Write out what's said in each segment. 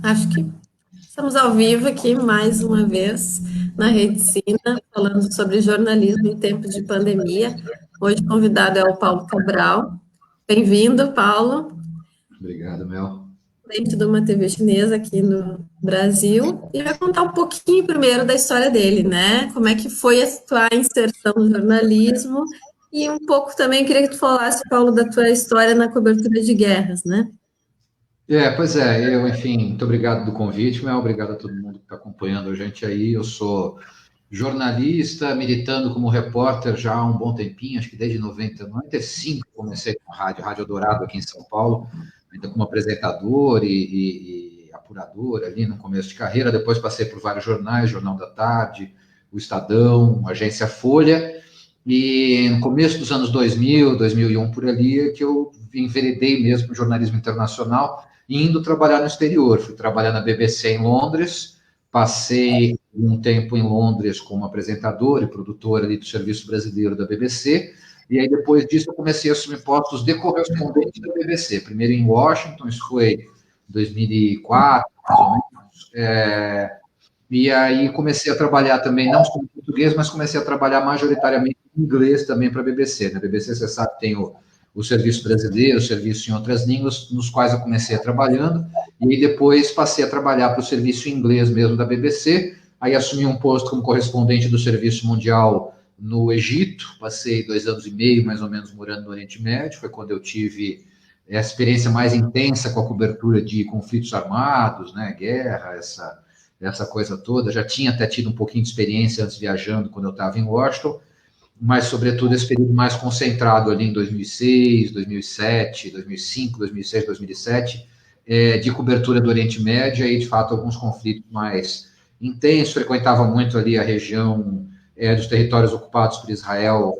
Acho que estamos ao vivo aqui mais uma vez na Rede Sina, falando sobre jornalismo em tempos de pandemia. Hoje o convidado é o Paulo Cabral. Bem-vindo, Paulo, Obrigado, Mel. dentro de uma TV chinesa aqui no Brasil, e vai contar um pouquinho primeiro da história dele, né? Como é que foi a tua inserção no jornalismo e um pouco também queria que tu falasse, Paulo, da tua história na cobertura de guerras, né? Pois é, enfim, muito obrigado do convite, Mel. Obrigado a todo mundo que está acompanhando a gente aí. Eu sou jornalista, militando como repórter já há um bom tempinho, acho que desde 95 comecei com a Rádio Dourado aqui em São Paulo, ainda como apresentador e apurador ali no começo de carreira. Depois passei por vários jornais, Jornal da Tarde, o Estadão, Agência Folha. E no começo dos anos 2000, 2001 por ali, é que eu enveredei mesmo no jornalismo internacional, indo trabalhar no exterior. Fui trabalhar na BBC em Londres, passei um tempo em Londres como apresentador e produtor ali do Serviço Brasileiro da BBC, e aí depois disso eu comecei a assumir postos de correspondente da BBC, primeiro em Washington, isso foi em 2004, mais ou menos, e aí comecei a trabalhar também, não só em português, mas comecei a trabalhar majoritariamente em inglês também para a BBC. Na BBC, você sabe, tem o serviço brasileiro, o serviço em outras línguas, nos quais eu comecei a trabalhando, e depois passei a trabalhar para o serviço em inglês mesmo da BBC, aí assumi um posto como correspondente do Serviço Mundial no Egito, passei 2 anos e meio, mais ou menos, morando no Oriente Médio, foi quando eu tive a experiência mais intensa com a cobertura de conflitos armados, né, guerra, essa coisa toda. Já tinha até tido um pouquinho de experiência antes viajando, quando eu estava em Washington, mas, sobretudo, esse período mais concentrado ali em 2006, 2007, 2005, 2006, 2007, de cobertura do Oriente Médio e, de fato, alguns conflitos mais intensos. Frequentava muito ali a região dos territórios ocupados por Israel,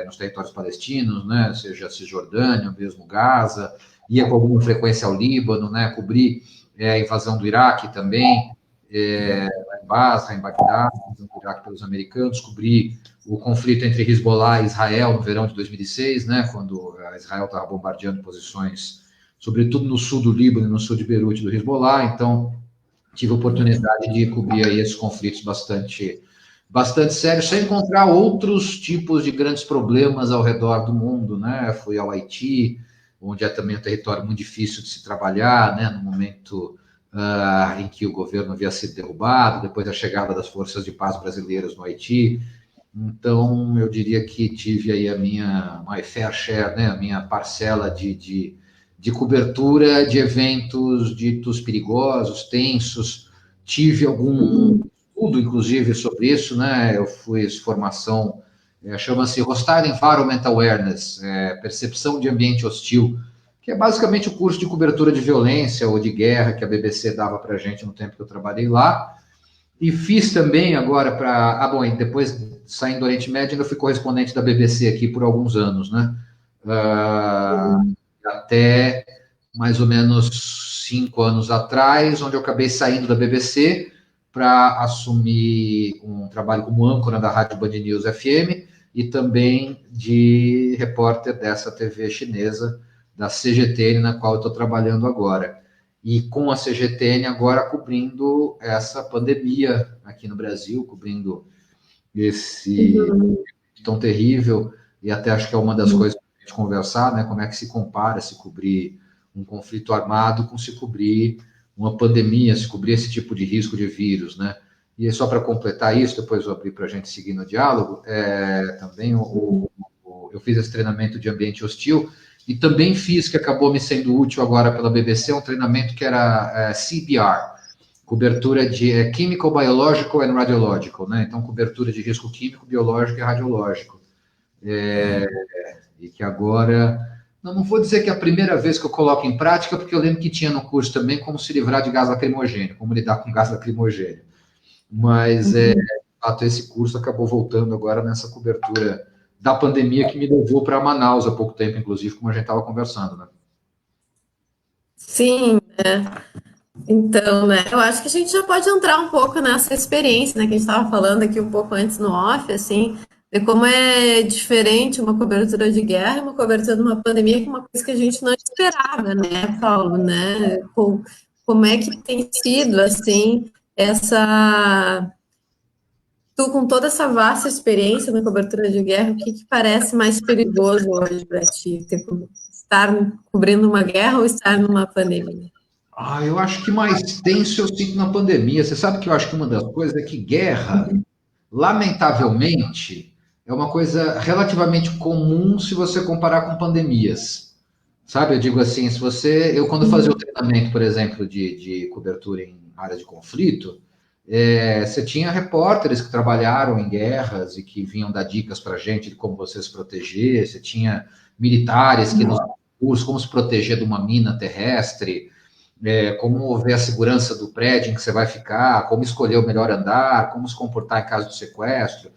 nos territórios palestinos, né, seja Cisjordânia, mesmo Gaza, ia com alguma frequência ao Líbano, né, cobrir a invasão do Iraque também, em Basra, em Bagdá, invasão do Iraque pelos americanos, cobrir o conflito entre Hezbollah e Israel no verão de 2006, né, quando Israel estava bombardeando posições, sobretudo no sul do Líbano e no sul de Beirute do Hezbollah. Então, tive a oportunidade de cobrir aí esses conflitos bastante sérios, sem encontrar outros tipos de grandes problemas ao redor do mundo, né? Fui ao Haiti, onde é também um território muito difícil de se trabalhar, né? No momento em que o governo havia sido derrubado, depois da chegada das forças de paz brasileiras no Haiti. Então, eu diria que tive aí a minha my fair share, né? A minha parcela de cobertura de eventos ditos perigosos, tensos. Tive algum estudo, inclusive, sobre isso, né? Eu fiz formação, chama-se Hostile Environment Awareness, percepção de ambiente hostil, que é basicamente o curso de cobertura de violência ou de guerra que a BBC dava para a gente no tempo que eu trabalhei lá. E fiz também agora para. Bom, e depois saindo do Oriente Médio, ainda fui correspondente da BBC aqui por alguns anos, né? Até mais ou menos 5 anos atrás, onde eu acabei saindo da BBC para assumir um trabalho como âncora da Rádio Band News FM e também de repórter dessa TV chinesa, da CGTN, na qual eu estou trabalhando agora. E com a CGTN agora cobrindo essa pandemia aqui no Brasil, cobrindo esse tão terrível, e até acho que é uma das coisas para a gente conversar, né? Como é que se compara se cobrir um conflito armado com se cobrir uma pandemia, se cobrir esse tipo de risco de vírus, né? E só para completar isso, depois eu abrir para a gente seguir no diálogo, também eu fiz esse treinamento de ambiente hostil e também fiz, que acabou me sendo útil agora pela BBC, um treinamento que era CBR, cobertura de Chemical, Biological and Radiological, né? Então, cobertura de risco químico, biológico e radiológico. E que agora, não vou dizer que é a primeira vez que eu coloco em prática, porque eu lembro que tinha no curso também como se livrar de gás lacrimogêneo, como lidar com gás lacrimogêneo. Mas, de fato, esse curso acabou voltando agora nessa cobertura da pandemia que me levou para Manaus há pouco tempo, inclusive, como a gente estava conversando, né? Sim, então, né, eu acho que a gente já pode entrar um pouco nessa experiência, né, que a gente estava falando aqui um pouco antes no off, assim, de como é diferente uma cobertura de guerra e uma cobertura de uma pandemia, que é uma coisa que a gente não esperava, né, Paulo, né, Como é que tem sido, assim, tu com toda essa vasta experiência na cobertura de guerra, o que que parece mais perigoso hoje para ti? Estar cobrindo uma guerra ou estar numa pandemia? Eu acho que mais tenso eu sinto na pandemia. Você sabe que eu acho que uma das coisas é que guerra, lamentavelmente, é uma coisa relativamente comum se você comparar com pandemias. Sabe, eu digo assim, se você. Eu, quando fazia o treinamento, por exemplo, de cobertura em área de conflito, você tinha repórteres que trabalharam em guerras e que vinham dar dicas para a gente de como você se proteger, você tinha militares que nos cursos, como se proteger de uma mina terrestre, como ver a segurança do prédio em que você vai ficar, como escolher o melhor andar, como se comportar em caso de sequestro,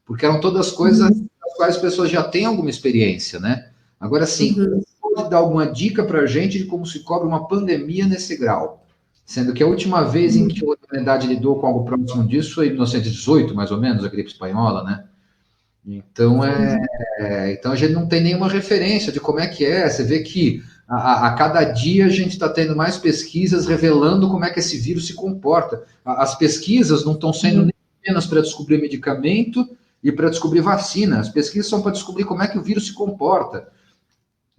porque eram todas coisas das quais as pessoas já têm alguma experiência, né? Agora, sim, pode dar alguma dica para a gente de como se cobre uma pandemia nesse grau? Sendo que a última vez em que a humanidade lidou com algo próximo disso foi em 1918, mais ou menos, a gripe espanhola, né? Então, então a gente não tem nenhuma referência de como é que é. Você vê que a cada dia a gente está tendo mais pesquisas revelando como é que esse vírus se comporta. As pesquisas não estão sendo nem apenas para descobrir medicamento e para descobrir vacina. As pesquisas são para descobrir como é que o vírus se comporta.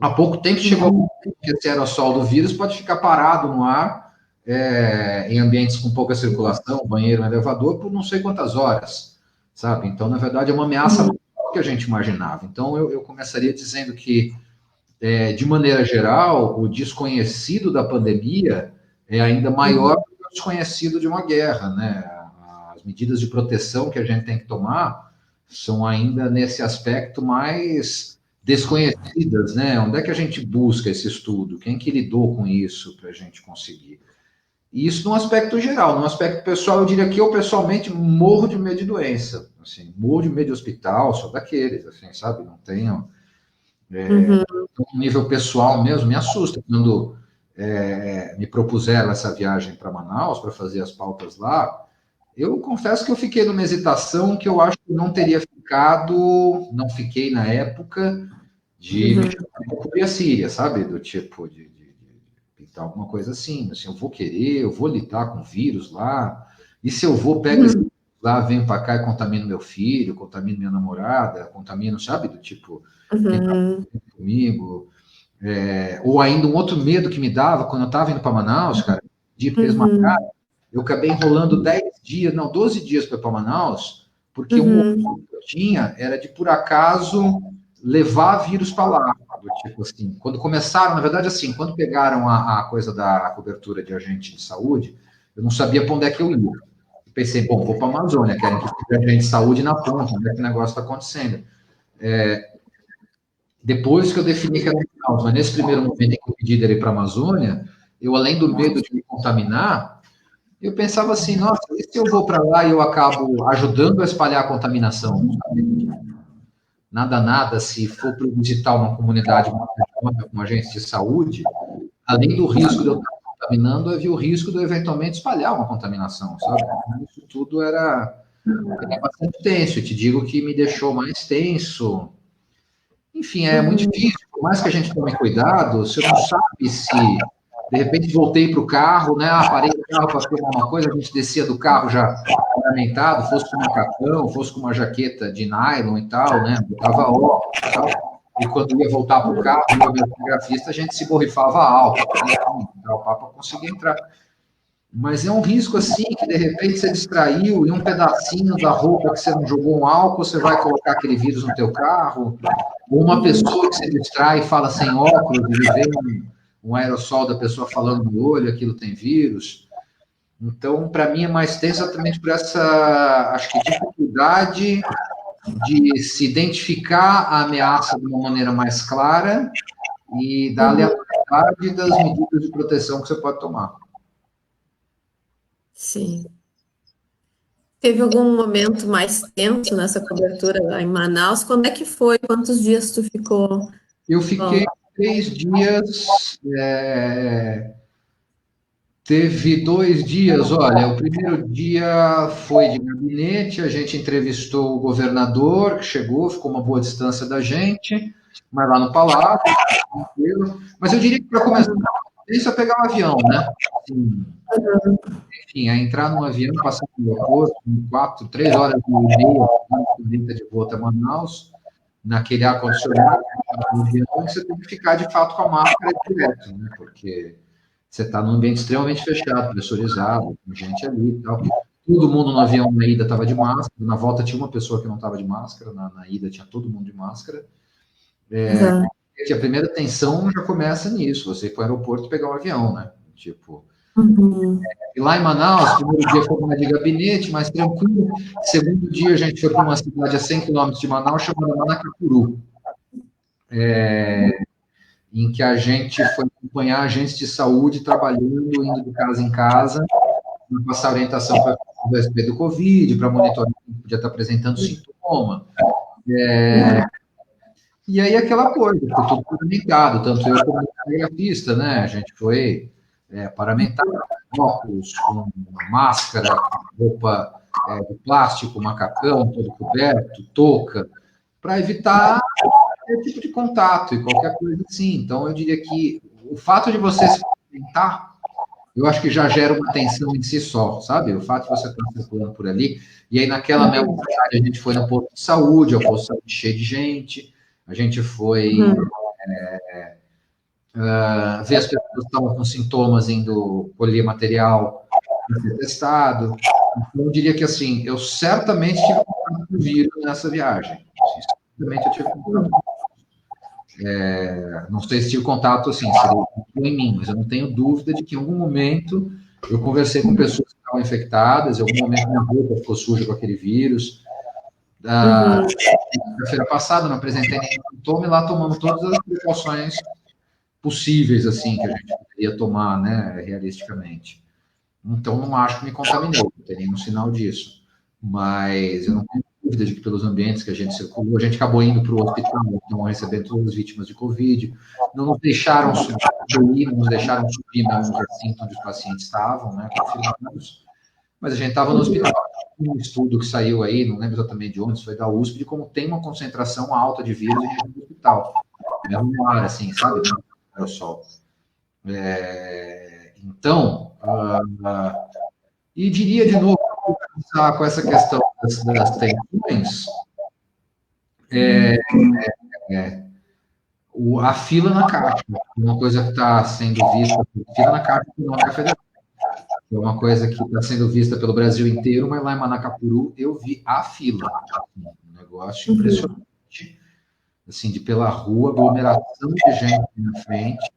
Há pouco tempo chegou que esse aerossol do vírus pode ficar parado no ar, em ambientes com pouca circulação, banheiro, elevador, por não sei quantas horas, sabe? Então, na verdade, é uma ameaça maior que a gente imaginava. Então, eu começaria dizendo que, de maneira geral, o desconhecido da pandemia é ainda maior do que o desconhecido de uma guerra, né? As medidas de proteção que a gente tem que tomar são ainda nesse aspecto mais desconhecidas, né? Onde é que a gente busca esse estudo? Quem que lidou com isso para a gente conseguir? E isso num aspecto geral. No aspecto pessoal, eu diria que eu, pessoalmente, morro de medo de doença. Assim, morro de medo de hospital, sou daqueles, assim, sabe? Não tenho... No nível pessoal mesmo, me assusta. Quando me propuseram essa viagem para Manaus, para fazer as pautas lá, eu confesso que eu fiquei numa hesitação que eu acho que não teria ficado, não fiquei na época de me cobrir a Síria, sabe? Do tipo de pintar alguma coisa assim, eu vou querer, eu vou lidar com vírus lá, e se eu vou, pego esse vírus lá, venho para cá e contamino meu filho, contamino minha namorada, contamino, sabe? Do tipo, quem tá comigo. Ou ainda um outro medo que me dava quando eu estava indo para Manaus, cara, de peso marcado, eu acabei enrolando 10 dias, não, 12 dias para ir para Manaus, porque um outro que eu tinha era de, por acaso, levar vírus para lá. Do tipo assim, quando começaram, na verdade, assim, quando pegaram a coisa da cobertura de agente de saúde, eu não sabia para onde é que eu ia. Pensei, bom, vou para a Amazônia, querem que seja agente de saúde na ponta, onde é que o negócio está acontecendo. Depois que eu defini que era Manaus, mas nesse primeiro momento em que eu pedi dele para a Amazônia, eu, além do medo de me contaminar, eu pensava assim, nossa, e se eu vou para lá e eu acabo ajudando a espalhar a contaminação? Nada, se for para visitar uma comunidade com agente de saúde, além do risco de eu estar contaminando, havia o risco de eu eventualmente espalhar uma contaminação, sabe? Isso tudo era bastante tenso. Eu te digo que me deixou mais tenso. Enfim, é muito difícil. Por mais que a gente tome cuidado, você não sabe se, de repente, voltei para o carro, né? Parei o carro para filmar uma coisa, a gente descia do carro já ornamentado, fosse com um macacão, fosse com uma jaqueta de nylon e tal, né? Botava óculos e tal. E quando ia voltar para o carro, o meu fotografista, a gente se borrifava alto, para o Papa conseguir entrar. Mas é um risco assim que de repente você distraiu e um pedacinho da roupa que você não jogou um álcool, você vai colocar aquele vírus no teu carro, ou uma pessoa que se distrai e fala sem óculos e vê um aerossol da pessoa falando no olho, aquilo tem vírus. Então, para mim é mais tenso exatamente por essa, acho que, dificuldade de se identificar a ameaça de uma maneira mais clara e da aleatoriedade das medidas de proteção que você pode tomar. Sim. Teve algum momento mais tenso nessa cobertura lá em Manaus? Quando é que foi? Quantos dias tu ficou? Eu fiquei 3 dias. Teve 2 dias, olha, o primeiro dia foi de gabinete, a gente entrevistou o governador, que chegou, ficou uma boa distância da gente, mas lá no palácio, tranquilo. Mas eu diria que para começar, Isso é pegar um avião, né? Assim, enfim, é entrar num avião, passar no aeroporto, 3 horas e meia, de volta a Manaus, naquele ar-condicionado, no avião, você tem que ficar, de fato, com a máscara direto, né? Porque você está num ambiente extremamente fechado, pressurizado, com gente ali e tal. Todo mundo no avião na ida estava de máscara, na volta tinha uma pessoa que não estava de máscara, na ida tinha todo mundo de máscara. Que a primeira tensão já começa nisso, você ir para o aeroporto pegar um avião, né? Tipo, e lá em Manaus, primeiro dia foi mais de gabinete, mais tranquilo. Segundo dia, a gente foi para uma cidade a 100 quilômetros de Manaus, chamada Manacapuru, em que a gente foi acompanhar agentes de saúde trabalhando, indo de casa em casa, para passar orientação para a respeito do Covid, para monitorar quem podia estar apresentando sintoma. E aí aquela coisa, foi tudo paramentado, tanto eu como o cinegrafista, né? A gente foi paramentado, óculos, com máscara, roupa de plástico, macacão, todo coberto, touca, para evitar qualquer tipo de contato e qualquer coisa assim. Então, eu diria que o fato de você se paramentar, eu acho que já gera uma tensão em si só, sabe? O fato de você estar circulando por ali, e aí naquela mesma cidade a gente foi no posto de saúde, o posto de saúde cheio de gente, a gente foi ver as pessoas que estavam com sintomas indo colher material para ser testado. Então, eu diria que, assim, eu certamente tive contato com o vírus nessa viagem. Assim, certamente eu tive contato. Não sei se tive contato, assim, se ele em mim, mas eu não tenho dúvida de que em algum momento eu conversei com pessoas que estavam infectadas, em algum momento minha roupa ficou suja com aquele vírus. Na feira passada, não apresentei nenhum sintoma e lá tomamos todas as precauções possíveis, assim, que a gente poderia tomar, né, realisticamente. Então, não acho que me contaminei, não tem nenhum sinal disso. Mas eu não tenho dúvida de que pelos ambientes que a gente circulou, a gente acabou indo para o hospital, então recebendo todas as vítimas de Covid, não nos deixaram subir, não nos deixaram subir no recinto onde os pacientes estavam, né, confirmados, mas a gente estava no hospital. Um estudo que saiu aí, não lembro exatamente de onde, foi da USP, de como tem uma concentração alta de vírus no hospital. Mesmo no ar, assim, sabe? No aerossol. Então, e diria de novo, com essa questão das tensões, a fila na Caixa, uma coisa que está sendo vista, fila na Caixa Econômica Federal, é uma coisa que está sendo vista pelo Brasil inteiro, mas lá em Manacapuru eu vi a fila, um negócio impressionante, assim, de pela rua, aglomeração de gente na frente,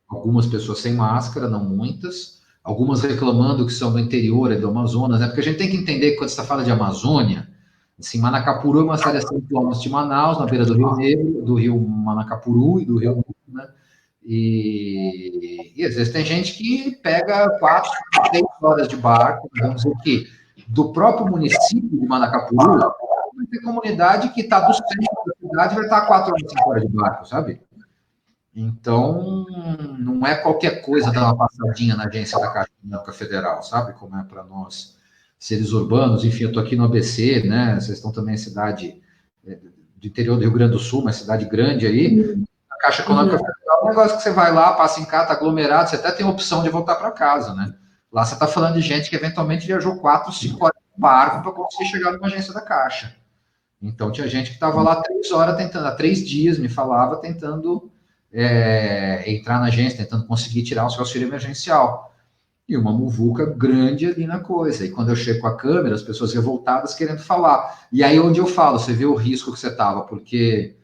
algumas pessoas sem máscara, não muitas, algumas reclamando que são do interior, do Amazonas, né? Porque a gente tem que entender que quando você fala de Amazônia, assim, Manacapuru é uma cidade a 100 quilômetros de Manaus, na beira do Rio Negro, do rio Manacapuru e do Rio Negro, né? E às vezes tem gente que pega 4, 3 horas de barco, vamos dizer que do próprio município de Manacapuru, vai ter comunidade que está do centro da cidade vai estar 4 horas, 5 horas de barco, sabe? Então, não é qualquer coisa dar uma passadinha na agência da Caixa Econômica Federal, sabe? Como é para nós, seres urbanos. Enfim, eu estou aqui no ABC, né? Vocês estão também em cidade do interior do Rio Grande do Sul, uma cidade grande aí. A Caixa Econômica Federal é um negócio que você vai lá, passa em casa, está aglomerado, você até tem a opção de voltar para casa, né? Lá você está falando de gente que eventualmente viajou 4, 5 horas de barco para conseguir chegar numa agência da Caixa. Então, tinha gente que estava lá 3 horas tentando, há 3 dias, me falava, tentando entrar na agência, tentando conseguir tirar o seu auxílio emergencial. E uma muvuca grande ali na coisa. E quando eu chego com a câmera, as pessoas revoltadas querendo falar. E aí onde eu falo, você vê o risco que você estava, porque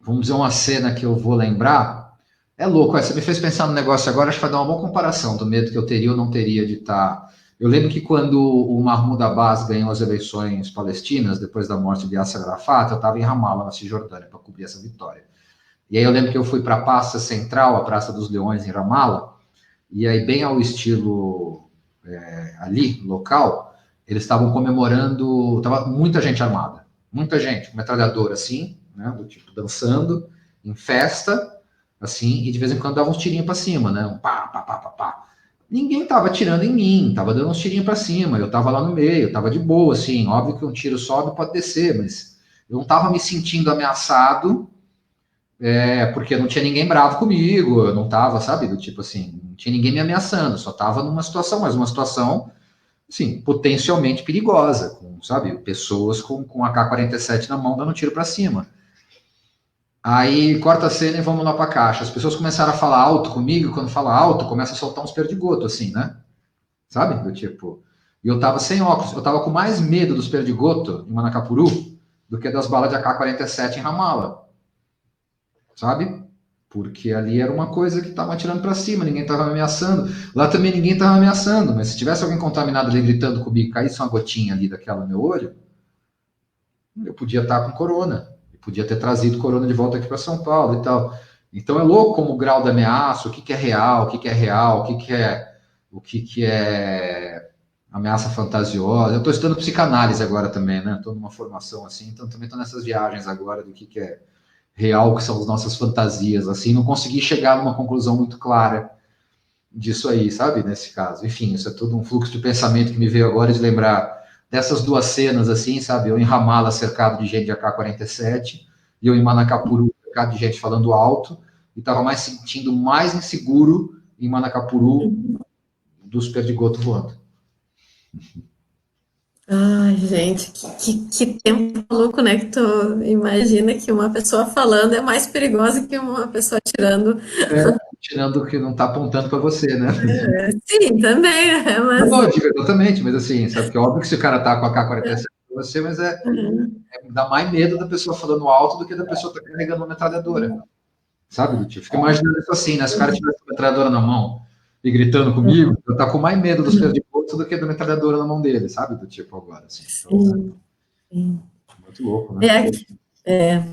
vamos dizer uma cena que eu vou lembrar, é louco, você me fez pensar no negócio agora, acho que vai dar uma boa comparação do medo que eu teria ou não teria de estar... Eu lembro que quando o Mahmoud Abbas ganhou as eleições palestinas, depois da morte de Yasser Arafat, eu estava em Ramallah, na Cisjordânia, para cobrir essa vitória. E aí eu lembro que eu fui para a Praça Central, a Praça dos Leões, em Ramallah, e aí bem ao estilo ali, local, eles estavam comemorando, estava muita gente armada, muita gente, com metralhadora assim, né, do tipo dançando, em festa, assim, e de vez em quando dava uns tirinhos para cima, né, um pá, pá, pá, pá, pá. Ninguém tava atirando em mim, tava dando uns tirinhos para cima, eu tava lá no meio, tava de boa, assim, óbvio que um tiro sobe pode descer, mas eu não tava me sentindo ameaçado porque não tinha ninguém bravo comigo, eu não tava, sabe, do tipo assim, não tinha ninguém me ameaçando, só tava numa situação, mas uma situação, assim, potencialmente perigosa, com, sabe, pessoas com AK-47 na mão dando tiro para cima. Aí corta a cena e vamos lá para a caixa. As pessoas começaram a falar alto comigo, quando fala alto, começa a soltar uns perdigotos, assim, né? Sabe? Do tipo. E eu tava sem óculos, eu tava com mais medo dos perdigotos em Manacapuru do que das balas de AK-47 em Ramala. Sabe? Porque ali era uma coisa que tava atirando para cima, ninguém tava me ameaçando. Lá também ninguém tava me ameaçando, mas se tivesse alguém contaminado ali gritando comigo, caísse uma gotinha ali daquela no meu olho, eu podia estar com corona. Eu podia ter trazido corona de volta aqui para São Paulo e tal. Então é louco como o grau da ameaça, o que é real, o que é real, o que é ameaça fantasiosa. Eu estou estudando psicanálise agora também, né? Estou numa formação assim, então também estou nessas viagens agora do que é real, que são as nossas fantasias, assim. Não consegui chegar numa conclusão muito clara disso aí, sabe? Nesse caso. Enfim, isso é tudo um fluxo de pensamento que me veio agora de lembrar dessas duas cenas, assim, sabe? Eu em Ramala cercado de gente de AK-47 e eu em Manacapuru cercado de gente falando alto e estava mais sentindo mais inseguro em Manacapuru dos perdigotos voando. Ai, gente, que tempo maluco, né? Que tu imagina que uma pessoa falando é mais perigosa que uma pessoa tirando. Tirando que não está apontando para você, né? Sim, também, né? Não, Mas. não, eu digo exatamente, mas assim, sabe que é óbvio que se o cara tá com a AK-47 para você, mas dá mais medo da pessoa falando alto do que da pessoa estar carregando uma metralhadora. Sabe, do tipo? Fica imaginando isso assim, né? Se o cara tivesse uma metralhadora na mão e gritando comigo, eu tá com mais medo dos perdigotos do que da metralhadora na mão dele, sabe? Do tipo agora, assim. Então, Sim, sim. muito louco, né?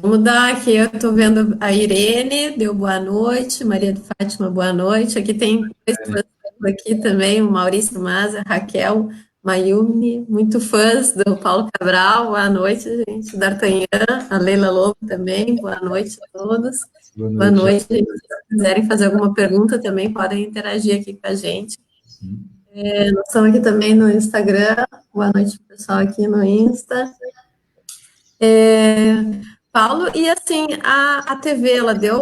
Vamos dar aqui, eu estou vendo a Irene, deu boa noite, Maria de Fátima, boa noite. Aqui tem dois fãs aqui também, o Maurício Maza, Raquel Mayumi, muito fãs do Paulo Cabral, boa noite, gente. D'Artagnan, a Leila Lobo também, boa noite a todos. Boa Boa noite. noite, gente. Se quiserem fazer alguma pergunta também podem interagir aqui com a gente. Nós estamos aqui também no Instagram, boa noite pessoal aqui no Insta. Paulo, e assim, a TV, ela deu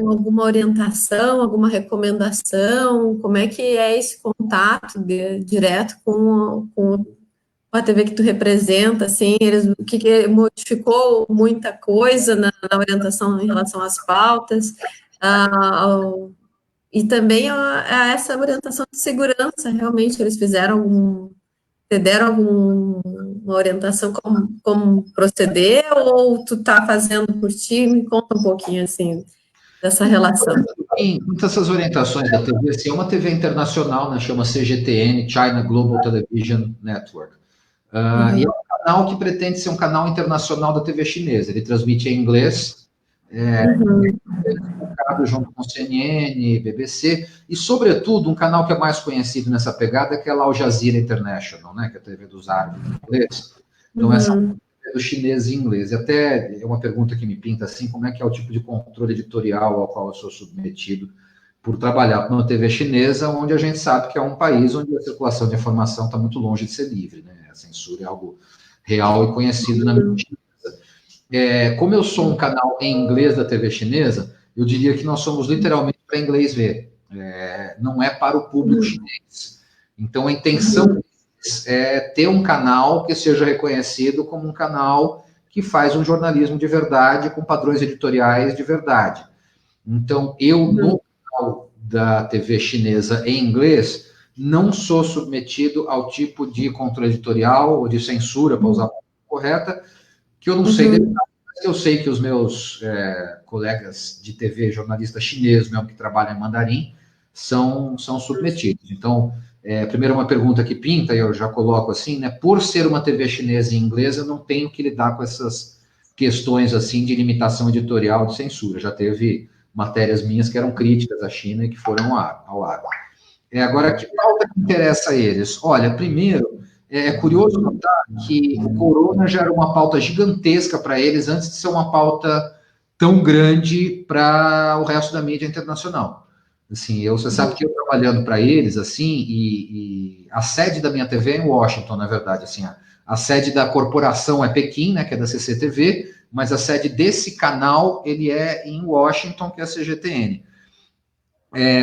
alguma orientação, alguma recomendação? Como é que é esse contato direto com a TV que tu representa, assim, o que modificou muita coisa na orientação em relação às pautas, e também a essa orientação de segurança, realmente, eles te deram alguma orientação como proceder ou tu tá fazendo por ti? Me conta um pouquinho, assim, dessa relação. Tem muitas essas orientações da TV, assim, é uma TV internacional, né? Chama CGTN, China Global Television Network. E é um canal que pretende ser um canal internacional da TV chinesa. Ele transmite em inglês, junto com CNN, BBC, e, sobretudo, um canal que é mais conhecido nessa pegada, que é lá o Al Jazeera International, né, que é a TV dos árabes em inglês. Então, essa é do chinês em inglês. E até é uma pergunta que me pinta assim, como é que é o tipo de controle editorial ao qual eu sou submetido por trabalhar numa TV chinesa, onde a gente sabe que é um país onde a circulação de informação está muito longe de ser livre, né? A censura é algo real e conhecido na mídia chinesa. Como eu sou um canal em inglês da TV chinesa, eu diria que nós somos literalmente para inglês ver. Não é para o público chinês. Então, a intenção é ter um canal que seja reconhecido como um canal que faz um jornalismo de verdade, com padrões editoriais de verdade. Então, eu, no canal da TV chinesa em inglês, não sou submetido ao tipo de controle editorial ou de censura, para usar a palavra correta, que eu não sei mas eu sei que os meus colegas de TV, jornalistas chineses mesmo, que trabalham em mandarim, são submetidos. Então, primeiro uma pergunta que pinta, e eu já coloco assim, né? Por ser uma TV chinesa e inglesa, eu não tenho que lidar com essas questões assim de limitação editorial, de censura. Já teve matérias minhas que eram críticas à China e que foram ao ar. Agora, que pauta que interessa a eles? Olha, primeiro, é curioso notar que o corona já era uma pauta gigantesca para eles antes de ser uma pauta tão grande para o resto da mídia internacional. Assim, você sabe que eu trabalhando para eles, assim, e a sede da minha TV é em Washington, na verdade, assim, a sede da corporação é Pequim, né, que é da CCTV, mas a sede desse canal, ele é em Washington, que é a CGTN.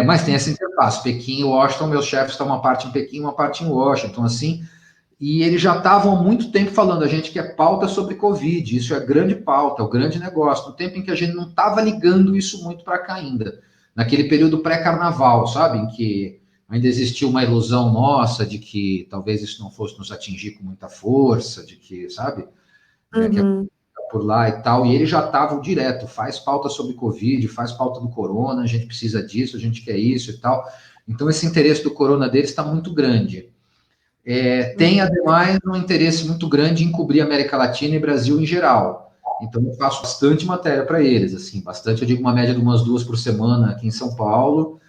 Mas tem essa interface, Pequim e Washington, meus chefes estão uma parte em Pequim, uma parte em Washington, assim, e eles já estavam há muito tempo falando, a gente quer pauta sobre Covid, isso é grande pauta, é o grande negócio, no tempo em que a gente não estava ligando isso muito para cá ainda, naquele período pré-carnaval, sabe, em que ainda existia uma ilusão nossa de que talvez isso não fosse nos atingir com muita força, de que, sabe, que por lá e tal, e eles já estavam direto, faz pauta sobre Covid, faz pauta do corona, a gente precisa disso, a gente quer isso e tal. Então, esse interesse do corona deles está muito grande. Tem, ademais, um interesse muito grande em cobrir a América Latina e Brasil em geral. Então, eu faço bastante matéria para eles, assim, bastante, eu digo uma média de umas 2 por semana aqui em São Paulo,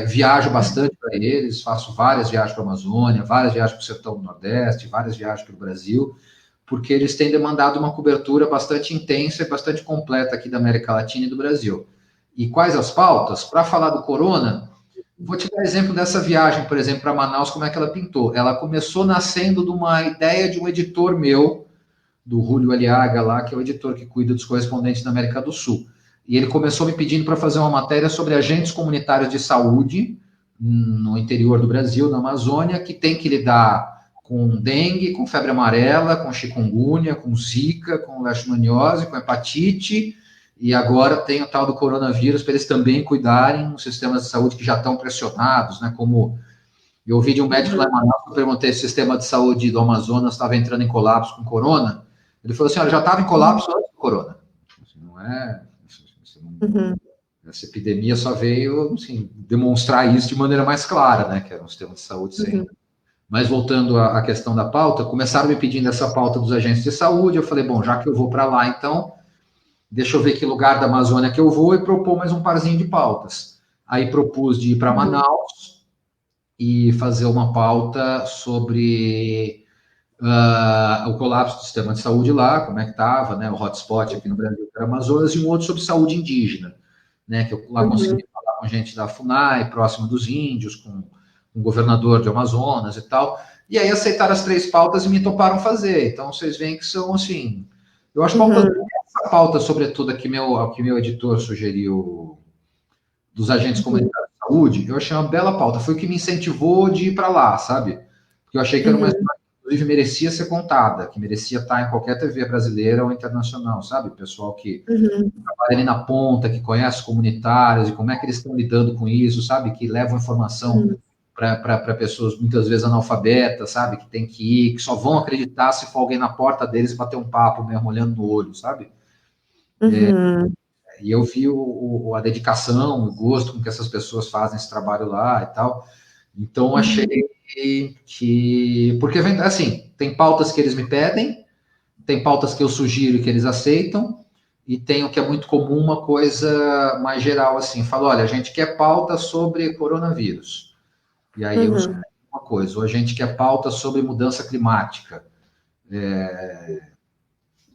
viajo bastante para eles, faço várias viagens para a Amazônia, várias viagens para o sertão do Nordeste, várias viagens para o Brasil, porque eles têm demandado uma cobertura bastante intensa e bastante completa aqui da América Latina e do Brasil. E quais as pautas? Para falar do corona, vou te dar exemplo dessa viagem, por exemplo, para Manaus, como é que ela pintou. Ela começou nascendo de uma ideia de um editor meu, do Julio Aliaga lá, que é o editor que cuida dos correspondentes da América do Sul. E ele começou me pedindo para fazer uma matéria sobre agentes comunitários de saúde no interior do Brasil, na Amazônia, que tem que lidar com dengue, com febre amarela, com chikungunya, com zika, com leishmaniose, com hepatite, e agora tem o tal do coronavírus para eles também cuidarem dos sistemas de saúde que já estão pressionados, né, como eu ouvi de um médico lá em Manaus, eu perguntei se o sistema de saúde do Amazonas estava entrando em colapso com corona, ele falou assim, olha, já estava em colapso antes do corona. Não é... Essa epidemia só veio, assim, demonstrar isso de maneira mais clara, né, que era um sistema de saúde sem... Mas voltando à questão da pauta, começaram me pedindo essa pauta dos agentes de saúde, eu falei, bom, já que eu vou para lá, então, deixa eu ver que lugar da Amazônia que eu vou e propor mais um parzinho de pautas. Aí propus de ir para Manaus e fazer uma pauta sobre o colapso do sistema de saúde lá, como é que estava, né, o hotspot aqui no Brasil, que era Amazonas, e um outro sobre saúde indígena, né, que eu lá consegui falar com gente da FUNAI, próximo dos índios, com um governador de Amazonas e tal, e aí aceitaram as 3 pautas e me toparam fazer. Então, vocês veem que são, assim, eu acho que essa pauta, sobretudo, que meu editor sugeriu, dos agentes comunitários de saúde, eu achei uma bela pauta, foi o que me incentivou de ir para lá, sabe? Porque eu achei que era uma história que, inclusive, merecia ser contada, que merecia estar em qualquer TV brasileira ou internacional, sabe? O pessoal que trabalha ali na ponta, que conhece os comunitários e como é que eles estão lidando com isso, sabe? Que levam informação para pessoas muitas vezes analfabetas, sabe? Que tem que ir, que só vão acreditar se for alguém na porta deles bater um papo mesmo, olhando no olho, sabe? E eu vi a dedicação, o gosto com que essas pessoas fazem esse trabalho lá e tal. Então, achei que... Porque, assim, tem pautas que eles me pedem, tem pautas que eu sugiro e que eles aceitam, e tem o que é muito comum, uma coisa mais geral, assim, falo, olha, a gente quer pauta sobre coronavírus. E aí eu sugiro uma coisa, ou a gente quer pauta sobre mudança climática.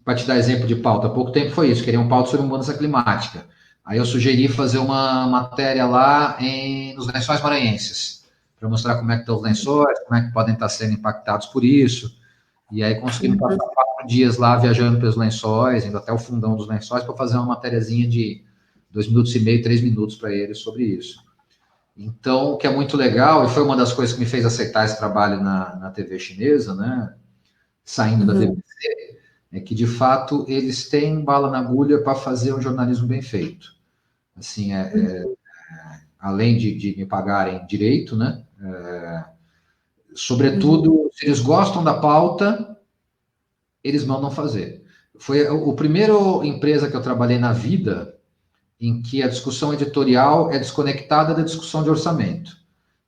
Para te dar exemplo de pauta, há pouco tempo foi isso, queriam pauta sobre mudança climática. Aí eu sugeri fazer uma matéria lá nos Lençóis Maranhenses, para mostrar como é que estão os lençóis, como é que podem estar sendo impactados por isso. E aí conseguimos passar 4 dias lá viajando pelos lençóis, indo até o fundão dos lençóis, para fazer uma matériazinha de 2 minutos e meio, 3 minutos para eles sobre isso. Então, o que é muito legal, e foi uma das coisas que me fez aceitar esse trabalho na TV chinesa, né, saindo da BBC, é que, de fato, eles têm bala na agulha para fazer um jornalismo bem feito. Assim, além de me pagarem direito, né, sobretudo, se eles gostam da pauta, eles mandam fazer. Foi a primeira empresa que eu trabalhei na vida em que a discussão editorial é desconectada da discussão de orçamento.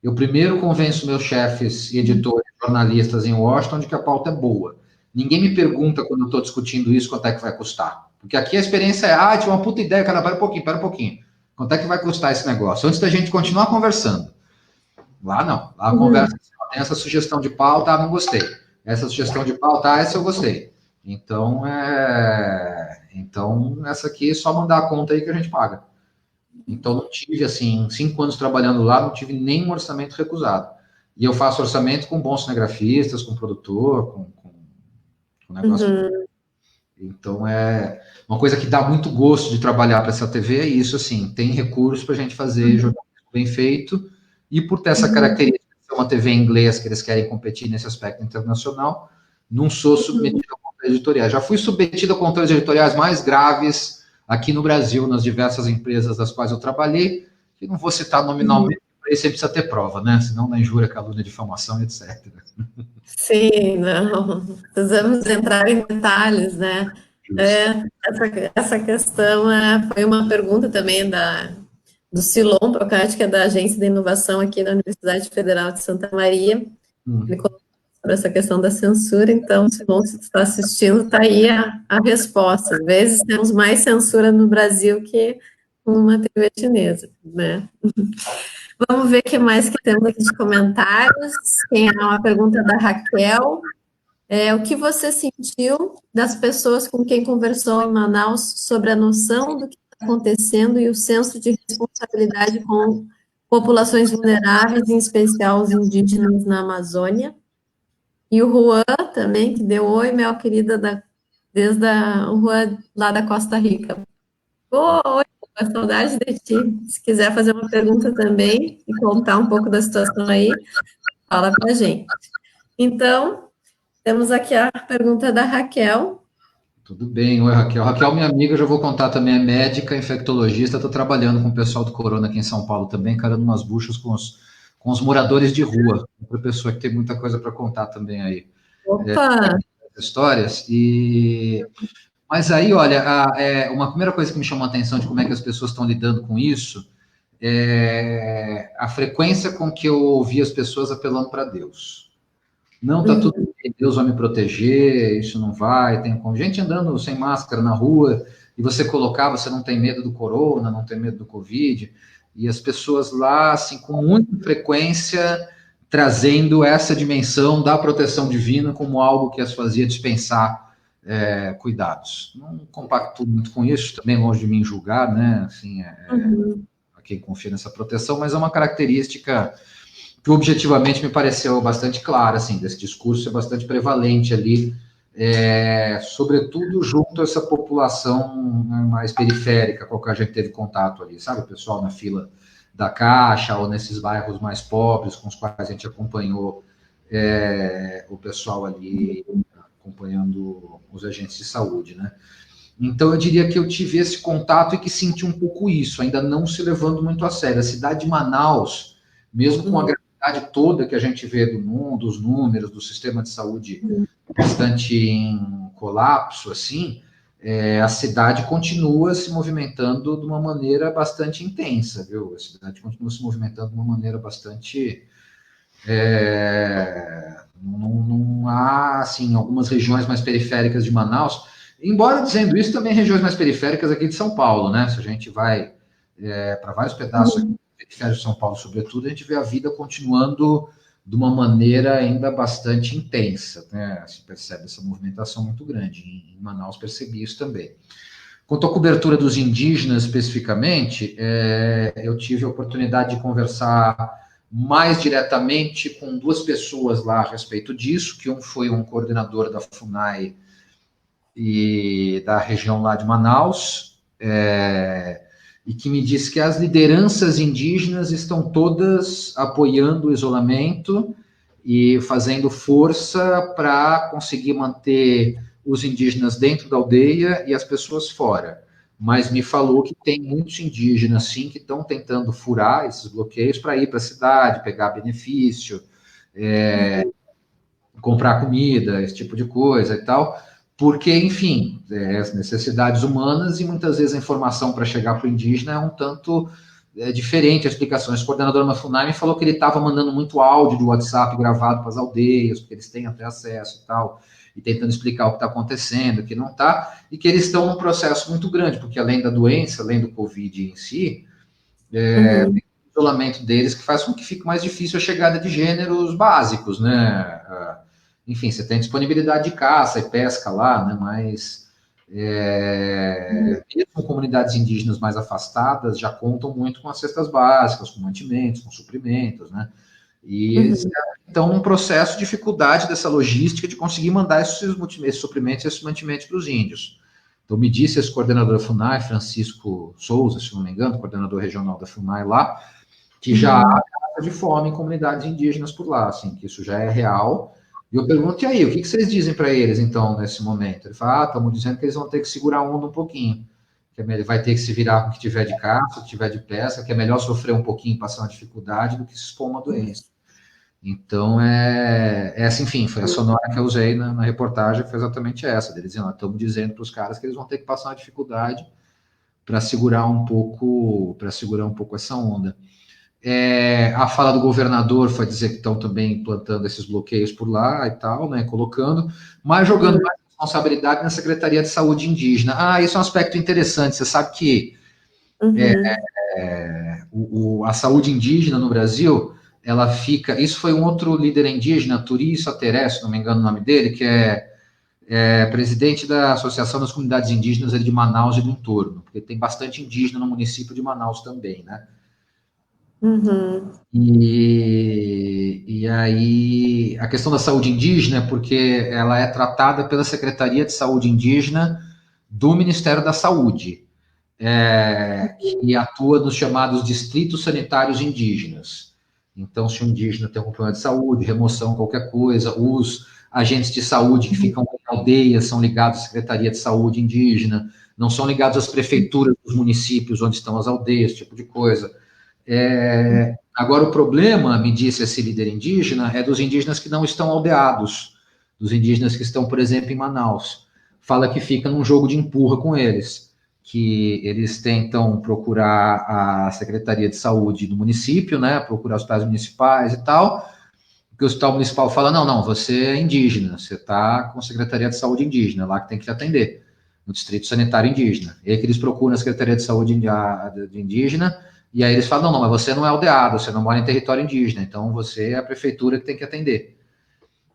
Eu primeiro convenço meus chefes e editores, jornalistas em Washington de que a pauta é boa. Ninguém me pergunta, quando eu estou discutindo isso, quanto é que vai custar. Porque aqui a experiência é, tinha uma puta ideia, cara, pera um pouquinho. Quanto é que vai custar esse negócio? Antes da gente continuar conversando. Lá não. Lá a conversa, tem essa sugestão de pauta, não gostei. Essa sugestão de pauta, essa eu gostei. Então, essa aqui é só mandar a conta aí que a gente paga. Então, não tive, assim, 5 anos trabalhando lá, não tive nenhum orçamento recusado. E eu faço orçamento com bons cinegrafistas, com produtor, com negócio. Então, é uma coisa que dá muito gosto de trabalhar para essa TV, é isso, assim, tem recursos para a gente fazer jornalismo bem feito, e por ter essa característica de ser uma TV em inglês, que eles querem competir nesse aspecto internacional, não sou submetido a controles editoriais. Já fui submetido a controles editoriais mais graves aqui no Brasil, nas diversas empresas das quais eu trabalhei, que não vou citar nominalmente, para isso você precisa ter prova, né? Senão dá injúria, calúnia, difamação, etc. Sim, não, precisamos entrar em detalhes, né? Justo. É, essa questão foi uma pergunta também do Silon Procati, que é da Agência de Inovação aqui da Universidade Federal de Santa Maria. Ele colocou sobre essa questão da censura, então, Silon, se está assistindo, está aí a resposta. Às vezes temos mais censura no Brasil que uma TV chinesa, né? Vamos ver o que mais que temos aqui de comentários. Tem uma pergunta da Raquel. O que você sentiu das pessoas com quem conversou em Manaus sobre a noção do que está acontecendo e o senso de responsabilidade com populações vulneráveis, em especial os indígenas na Amazônia? E o Juan também, que deu oi, minha querida, o Juan lá da Costa Rica. Oi, com saudade de ti. Se quiser fazer uma pergunta também e contar um pouco da situação aí, fala pra gente. Então, temos aqui a pergunta da Raquel. Tudo bem, oi Raquel. Raquel, minha amiga, já vou contar também, é médica, infectologista, está trabalhando com o pessoal do Corona aqui em São Paulo também, encarando umas buchas com os moradores de rua. Outra pessoa que tem muita coisa para contar também aí. Opa! Histórias. Mas aí, olha, uma primeira coisa que me chamou a atenção de como é que as pessoas estão lidando com isso é a frequência com que eu ouvi as pessoas apelando para Deus. Não, tá tudo bem, Deus vai me proteger, isso não vai. Tem gente andando sem máscara na rua e você colocar, você não tem medo do corona, não tem medo do Covid. E as pessoas lá, assim, com muita frequência, trazendo essa dimensão da proteção divina como algo que as fazia dispensar cuidados. Não compacto muito com isso, também longe de mim julgar, né? Assim, a quem confia nessa proteção, mas é uma característica que objetivamente me pareceu bastante clara, assim, desse discurso é bastante prevalente ali, sobretudo junto a essa população mais periférica, com a que a gente teve contato ali, sabe? O pessoal na fila da Caixa ou nesses bairros mais pobres com os quais a gente acompanhou o pessoal ali acompanhando os agentes de saúde, né? Então, eu diria que eu tive esse contato e que senti um pouco isso, ainda não se levando muito a sério. A cidade de Manaus, mesmo com a gravidade toda que a gente vê do mundo, dos números, do sistema de saúde bastante em colapso, assim, a cidade continua se movimentando de uma maneira bastante intensa, viu? A cidade continua se movimentando de uma maneira bastante... não há, assim, algumas regiões mais periféricas de Manaus, embora dizendo isso, também regiões mais periféricas aqui de São Paulo, né? Se a gente vai para vários pedaços periféricos de São Paulo, sobretudo, a gente vê a vida continuando de uma maneira ainda bastante intensa, né? Se percebe essa movimentação muito grande. Em Manaus percebi isso também. Quanto à cobertura dos indígenas especificamente, eu tive a oportunidade de conversar mais diretamente com duas pessoas lá a respeito disso, que um foi um coordenador da FUNAI e da região lá de Manaus, e que me disse que as lideranças indígenas estão todas apoiando o isolamento e fazendo força para conseguir manter os indígenas dentro da aldeia e as pessoas fora. Mas me falou que tem muitos indígenas, sim, que estão tentando furar esses bloqueios para ir para a cidade, pegar benefício, comprar comida, esse tipo de coisa e tal, porque, enfim, as necessidades humanas e muitas vezes a informação para chegar para o indígena é um tanto diferente a explicação. Esse coordenador da FUNAI me falou que ele estava mandando muito áudio de WhatsApp gravado para as aldeias, porque eles têm até acesso e tal, e tentando explicar o que está acontecendo, o que não está, e que eles estão num processo muito grande, porque além da doença, além do Covid em si, tem o isolamento deles que faz com que fique mais difícil a chegada de gêneros básicos, né? Enfim, você tem disponibilidade de caça e pesca lá, né? Mas mesmo comunidades indígenas mais afastadas já contam muito com as cestas básicas, com mantimentos, com suprimentos, né? E eles estão num processo de dificuldade dessa logística de conseguir mandar esses suprimentos, esses mantimentos para os índios. Então, me disse esse coordenador da FUNAI, Francisco Souza, se não me engano, coordenador regional da FUNAI lá, que já há casos de fome em comunidades indígenas por lá, assim, que isso já é real. E eu pergunto, e aí, o que vocês dizem para eles, então, nesse momento? Ele fala, estamos dizendo que eles vão ter que segurar a onda um pouquinho, que ele vai ter que se virar com o que tiver de caça, o que tiver de pesca, que é melhor sofrer um pouquinho e passar uma dificuldade do que se expor a uma doença. Então, essa, enfim, foi a sonora que eu usei na reportagem, foi exatamente essa. Eles diziam, estamos dizendo para os caras que eles vão ter que passar uma dificuldade para segurar um pouco essa onda. A fala do governador foi dizer que estão também implantando esses bloqueios por lá e tal, né, colocando, mas jogando mais responsabilidade na Secretaria de Saúde Indígena. Isso é um aspecto interessante. Você sabe que a saúde indígena no Brasil, ela fica... Isso foi um outro líder indígena, Turi Sateré, se não me engano o nome dele, que é presidente da Associação das Comunidades Indígenas de Manaus e do entorno, porque tem bastante indígena no município de Manaus também, né? E aí, a questão da saúde indígena, porque ela é tratada pela Secretaria de Saúde Indígena do Ministério da Saúde, que atua nos chamados distritos sanitários indígenas. Então, se um indígena tem algum problema de saúde, remoção, qualquer coisa, os agentes de saúde que ficam em aldeias são ligados à Secretaria de Saúde Indígena, não são ligados às prefeituras dos municípios onde estão as aldeias, esse tipo de coisa. Agora, o problema, me disse esse líder indígena, é dos indígenas que não estão aldeados, dos indígenas que estão, por exemplo, em Manaus. Fala que fica num jogo de empurra com eles, que eles tentam procurar a Secretaria de Saúde do município, né, procurar os hospitais municipais e tal, que o hospital municipal fala, não, você é indígena, você está com a Secretaria de Saúde Indígena, lá que tem que te atender, no Distrito Sanitário Indígena. E aí que eles procuram a Secretaria de Saúde Indígena, e aí eles falam, não, mas você não é aldeado, você não mora em território indígena, então você é a prefeitura que tem que atender.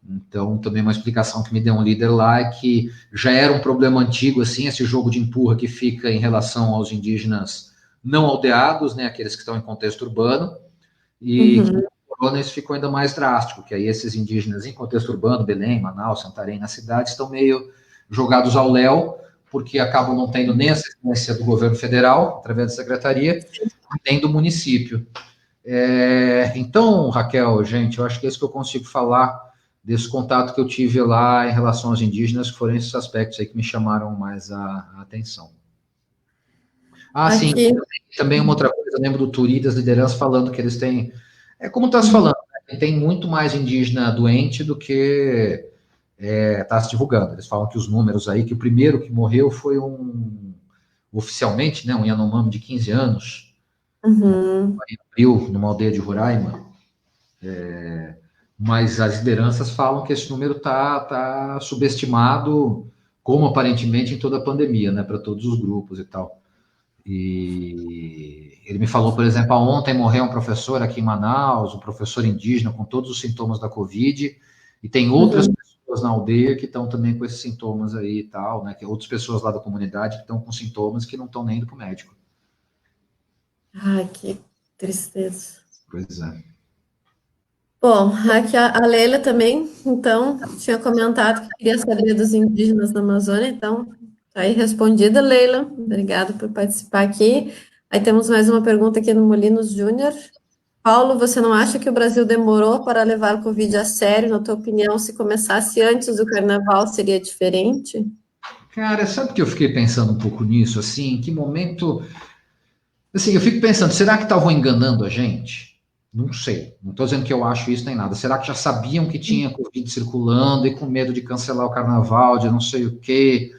Então, também uma explicação que me deu um líder lá é que já era um problema antigo, assim, esse jogo de empurra que fica em relação aos indígenas não aldeados, né, aqueles que estão em contexto urbano, e que no corona isso ficou ainda mais drástico, que aí esses indígenas em contexto urbano, Belém, Manaus, Santarém, na cidade, estão meio jogados ao léu, porque acabam não tendo nem assistência do governo federal, através da secretaria, nem do município. Então, Raquel, gente, eu acho que é isso que eu consigo falar desse contato que eu tive lá em relação aos indígenas, que foram esses aspectos aí que me chamaram mais a atenção. Sim, também uma outra coisa, eu lembro do Turi, das lideranças, falando que eles têm... como está se falando, né? Tem muito mais indígena doente do que está se divulgando. Eles falam que os números aí, que o primeiro que morreu foi oficialmente, né, um Yanomami de 15 anos, em abril, numa aldeia de Roraima, mas as lideranças falam que esse número está subestimado, como aparentemente em toda a pandemia, né, para todos os grupos e tal. E ele me falou, por exemplo, ontem morreu um professor aqui em Manaus, um professor indígena com todos os sintomas da Covid, e tem outras pessoas na aldeia que estão também com esses sintomas aí e tal, né, que outras pessoas lá da comunidade que estão com sintomas que não estão nem indo para o médico. Que tristeza. Pois é. Bom, aqui a Leila também, então, tinha comentado que queria saber dos indígenas na Amazônia, então, tá aí respondida, Leila. Obrigada por participar aqui. Aí temos mais uma pergunta aqui no Molinos Júnior. Paulo, você não acha que o Brasil demorou para levar o Covid a sério? Na tua opinião, se começasse antes do carnaval, seria diferente? Cara, sabe que eu fiquei pensando um pouco nisso, assim, em que momento... Assim, eu fico pensando, será que estavam enganando a gente? Não sei, não estou dizendo que eu acho isso nem nada. Será que já sabiam que tinha Covid circulando e com medo de cancelar o carnaval, de não sei o quê?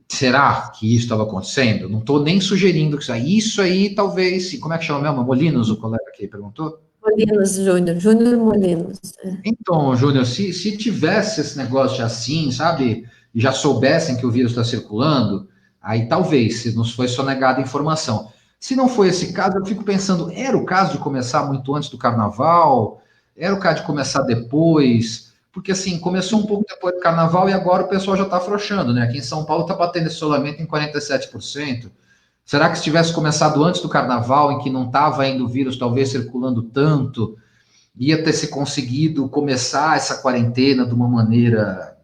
Será que isso estava acontecendo? Não estou nem sugerindo que isso aí talvez... Como é que chama mesmo? Molinos, o colega aqui perguntou? Molinos Júnior, Júnior Molinos. Então, Júnior, se tivesse esse negócio assim, sabe, e já soubessem que o vírus está circulando, aí talvez, se nos foi sonegada a informação. Se não foi esse caso, eu fico pensando, era o caso de começar muito antes do carnaval? Era o caso de começar depois? Porque, assim, começou um pouco depois do carnaval e agora o pessoal já está afrouxando, né? Aqui em São Paulo está batendo isolamento em 47%. Será que se tivesse começado antes do carnaval, em que não estava ainda o vírus talvez circulando tanto, ia ter se conseguido começar essa quarentena de uma maneira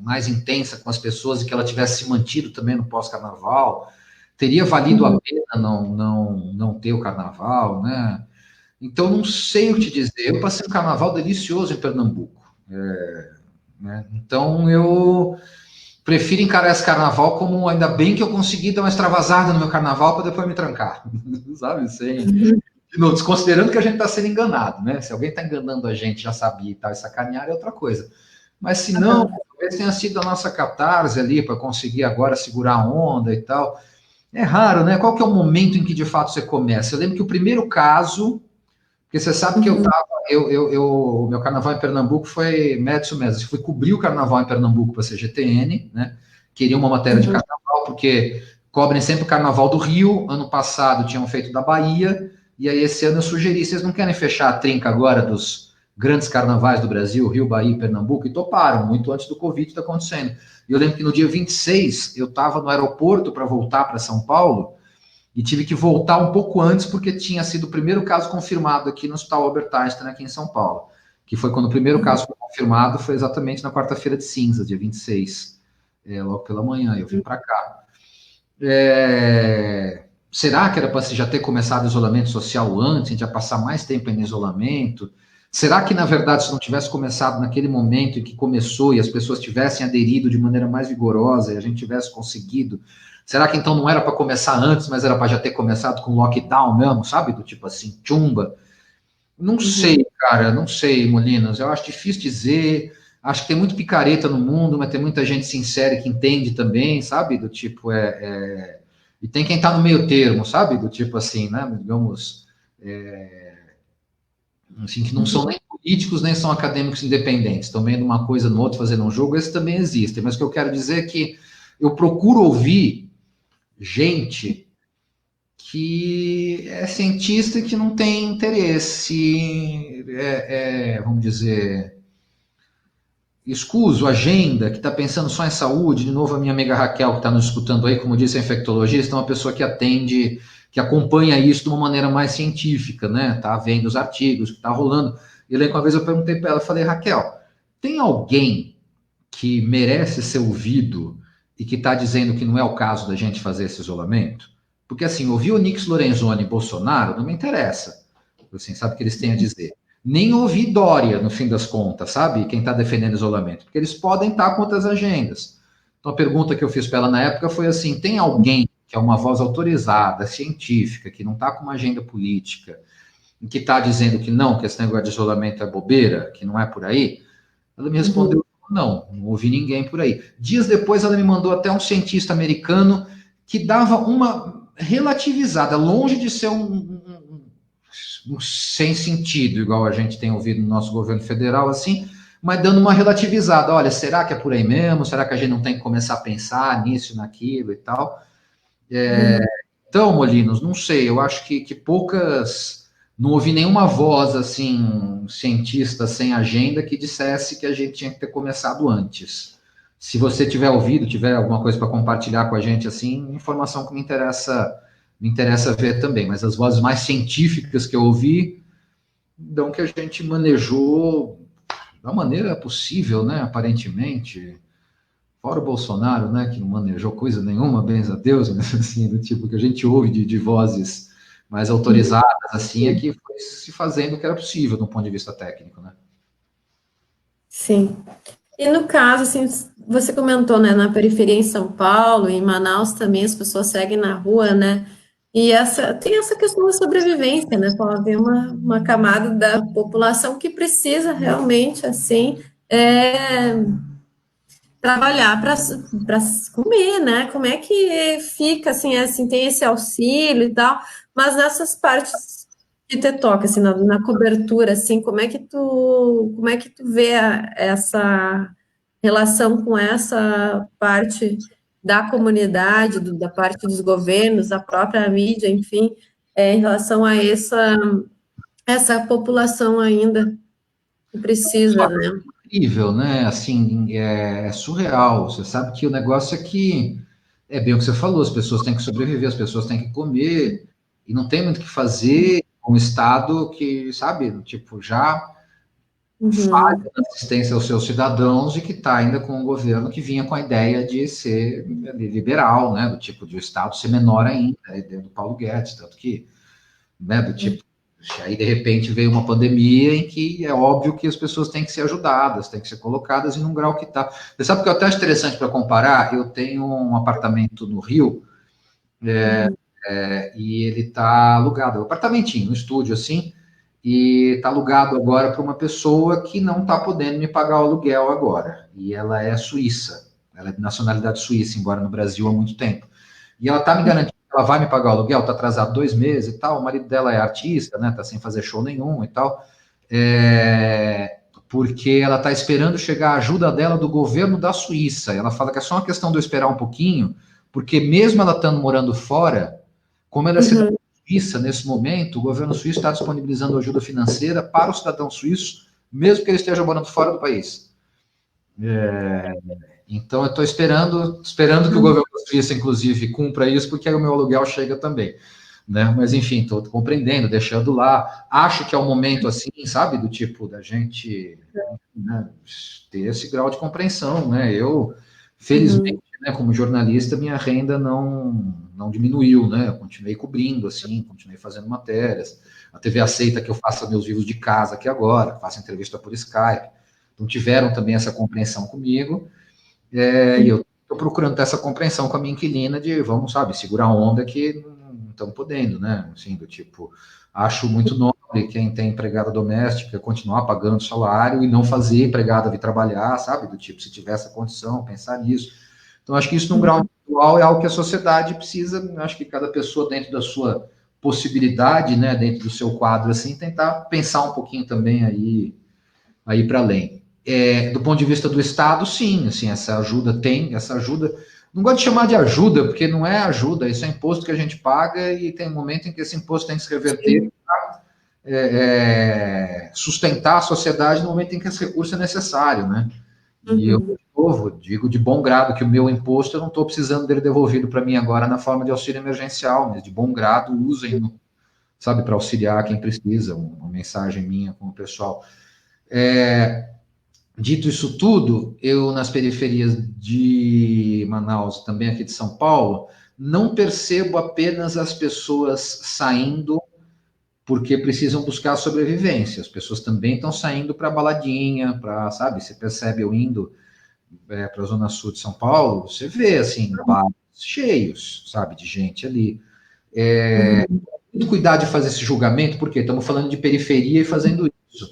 mais intensa com as pessoas e que ela tivesse se mantido também no pós-carnaval? Teria valido a pena não ter o carnaval, né? Então, não sei o que te dizer. Eu passei um carnaval delicioso em Pernambuco. Né? Então, eu prefiro encarar esse carnaval como ainda bem que eu consegui dar uma extravasada no meu carnaval para depois me trancar. Sabe? Desconsiderando que a gente está sendo enganado, né? Se alguém está enganando a gente, já sabia e tal, e sacanear é outra coisa. Mas se não, talvez tenha sido a nossa catarse ali para conseguir agora segurar a onda e tal. É raro, né? Qual que é o momento em que de fato você começa? Eu lembro que o primeiro caso, porque você sabe que o meu carnaval em Pernambuco foi médio mesmo. Eu fui cobrir o carnaval em Pernambuco para a CGTN, né? Queria uma matéria de carnaval, porque cobrem sempre o carnaval do Rio. Ano passado tinham feito da Bahia, e aí esse ano eu sugeri, vocês não querem fechar a trinca agora dos grandes carnavais do Brasil, Rio, Bahia e Pernambuco? E toparam, muito antes do Covid estar acontecendo. E eu lembro que no dia 26, eu estava no aeroporto para voltar para São Paulo, e tive que voltar um pouco antes, porque tinha sido o primeiro caso confirmado aqui no Hospital Albert Einstein, aqui em São Paulo. Que foi quando o primeiro caso foi confirmado, foi exatamente na quarta-feira de cinza, dia 26, logo pela manhã. Eu vim para cá. Será que era para se já ter começado o isolamento social antes, a gente ia passar mais tempo em isolamento? Será que, na verdade, se não tivesse começado naquele momento em que começou e as pessoas tivessem aderido de maneira mais vigorosa e a gente tivesse conseguido, será que então não era para começar antes, mas era para já ter começado com lockdown mesmo, sabe? Do tipo assim, chumba. Não sei, cara, não sei, Molinas. Eu acho difícil dizer. Acho que tem muito picareta no mundo, mas tem muita gente sincera que entende também, sabe? Do tipo, E tem quem tá no meio termo, sabe? Do tipo assim, né? Digamos, assim, que não são nem políticos, nem são acadêmicos independentes. Estão vendo uma coisa no outro, fazendo um jogo, esses também existem. Mas o que eu quero dizer é que eu procuro ouvir gente que é cientista e que não tem interesse, vamos dizer, escuso, agenda, que está pensando só em saúde. De novo, a minha amiga Raquel, que está nos escutando aí, como disse, é infectologista, é uma pessoa que atende, que acompanha isso de uma maneira mais científica, né? Tá vendo os artigos, que está rolando. E aí, uma vez eu perguntei para ela, falei, Raquel, tem alguém que merece ser ouvido e que está dizendo que não é o caso da gente fazer esse isolamento? Porque, assim, ouvir o Nix Lorenzoni e Bolsonaro não me interessa. Assim, sabe o que eles têm a dizer? Nem ouvir Dória, no fim das contas, sabe? Quem está defendendo isolamento. Porque eles podem estar com outras agendas. Então, a pergunta que eu fiz para ela na época foi assim, tem alguém que é uma voz autorizada, científica, que não está com uma agenda política, que está dizendo que não, que esse negócio de isolamento é bobeira, que não é por aí? Ela me respondeu, não ouvi ninguém por aí. Dias depois, ela me mandou até um cientista americano que dava uma relativizada, longe de ser um sem sentido, igual a gente tem ouvido no nosso governo federal, assim, mas dando uma relativizada. Olha, será que é por aí mesmo? Será que a gente não tem que começar a pensar nisso, naquilo e tal? Então, Molinos, não sei, eu acho que poucas... Não ouvi nenhuma voz, assim, cientista sem agenda que dissesse que a gente tinha que ter começado antes. Se você tiver ouvido, tiver alguma coisa para compartilhar com a gente, assim, informação que me interessa ver também. Mas as vozes mais científicas que eu ouvi dão que a gente manejou da maneira possível, né? Aparentemente. Fora o Bolsonaro, né? Que não manejou coisa nenhuma, bens a Deus, mas assim, do tipo que a gente ouve de vozes mais autorizadas, assim, é que foi se fazendo o que era possível do ponto de vista técnico, né? Sim. E no caso, assim, você comentou, né, na periferia em São Paulo, em Manaus também as pessoas seguem na rua, né? E tem essa questão da sobrevivência, né? Pode haver uma camada da população que precisa realmente, assim, trabalhar para comer, né? Como é que fica, assim, tem esse auxílio e tal, mas nessas partes que te toca, assim, na cobertura, assim, como é que tu vê essa relação com essa parte da comunidade, da parte dos governos, da própria mídia, enfim, em relação a essa população ainda que precisa, né? Incrível, né? Assim, é surreal. Você sabe que o negócio é que É bem o que você falou, as pessoas têm que sobreviver, as pessoas têm que comer, e não tem muito o que fazer com um Estado que, sabe, tipo, já falha Uhum, na assistência aos seus cidadãos e que está ainda com um governo que vinha com a ideia de ser liberal, né, do tipo de o Estado ser menor ainda, a ideia do Paulo Guedes, tanto que, né, do tipo, aí de repente veio uma pandemia em que é óbvio que as pessoas têm que ser ajudadas, têm que ser colocadas em um grau que está. Você sabe que eu até acho interessante para comparar? Eu tenho um apartamento no Rio, uhum, e ele está alugado, é um apartamentinho, um estúdio assim, e está alugado agora para uma pessoa que não está podendo me pagar o aluguel agora. E ela é suíça, ela é de nacionalidade suíça, embora no Brasil há muito tempo. E ela está me garantindo que ela vai me pagar o aluguel, está atrasado 2 meses e tal. O marido dela é artista, né? Está sem fazer show nenhum e tal. Porque ela está esperando chegar a ajuda dela do governo da Suíça. Ela fala que é só uma questão de eu esperar um pouquinho, porque mesmo ela estando morando fora, como ela é cidadã uhum. suíça, nesse momento, o governo suíço está disponibilizando ajuda financeira para o cidadão suíço, mesmo que ele esteja morando fora do país. Então, eu estou esperando que o governo suíço, inclusive, cumpra isso, porque aí o meu aluguel chega também. Né? Mas, enfim, estou compreendendo, deixando lá. Acho que é o momento, assim, sabe, do tipo, da gente, né, ter esse grau de compreensão. Né? Eu, felizmente, Uhum. né, como jornalista, minha renda não diminuiu, né? Eu continuei cobrindo, assim, continuei fazendo matérias. A TV aceita que eu faça meus vivos de casa aqui agora, faça entrevista por Skype. Então, tiveram também essa compreensão comigo, e eu estou procurando ter essa compreensão com a minha inquilina de, vamos, sabe, segurar a onda que não estamos podendo, né? Assim, do tipo, acho muito nobre quem tem empregada doméstica continuar pagando salário e não fazer empregada vir trabalhar, sabe? Do tipo, se tiver essa condição, pensar nisso. Então, acho que isso, num grau individual, é algo que a sociedade precisa, acho que cada pessoa, dentro da sua possibilidade, né, dentro do seu quadro, assim, tentar pensar um pouquinho também aí para além. Do ponto de vista do Estado, sim, assim, essa ajuda. Não gosto de chamar de ajuda, porque não é ajuda, isso é imposto que a gente paga e tem um momento em que esse imposto tem que se reverter, Sim. sustentar a sociedade no momento em que esse recurso é necessário, né? E eu, Uhum. de novo, digo de bom grado que o meu imposto eu não estou precisando dele devolvido para mim agora na forma de auxílio emergencial, mas de bom grado usem, sabe, para auxiliar quem precisa, uma mensagem minha com o pessoal. Dito isso tudo, eu nas periferias de Manaus, também aqui de São Paulo, não percebo apenas as pessoas saindo porque precisam buscar sobrevivência. As pessoas também estão saindo para baladinha, para, sabe, você percebe eu indo para a zona sul de São Paulo, você vê assim bares cheios, sabe, de gente ali. Uhum. Muito cuidado de fazer esse julgamento, porque estamos falando de periferia e fazendo isso.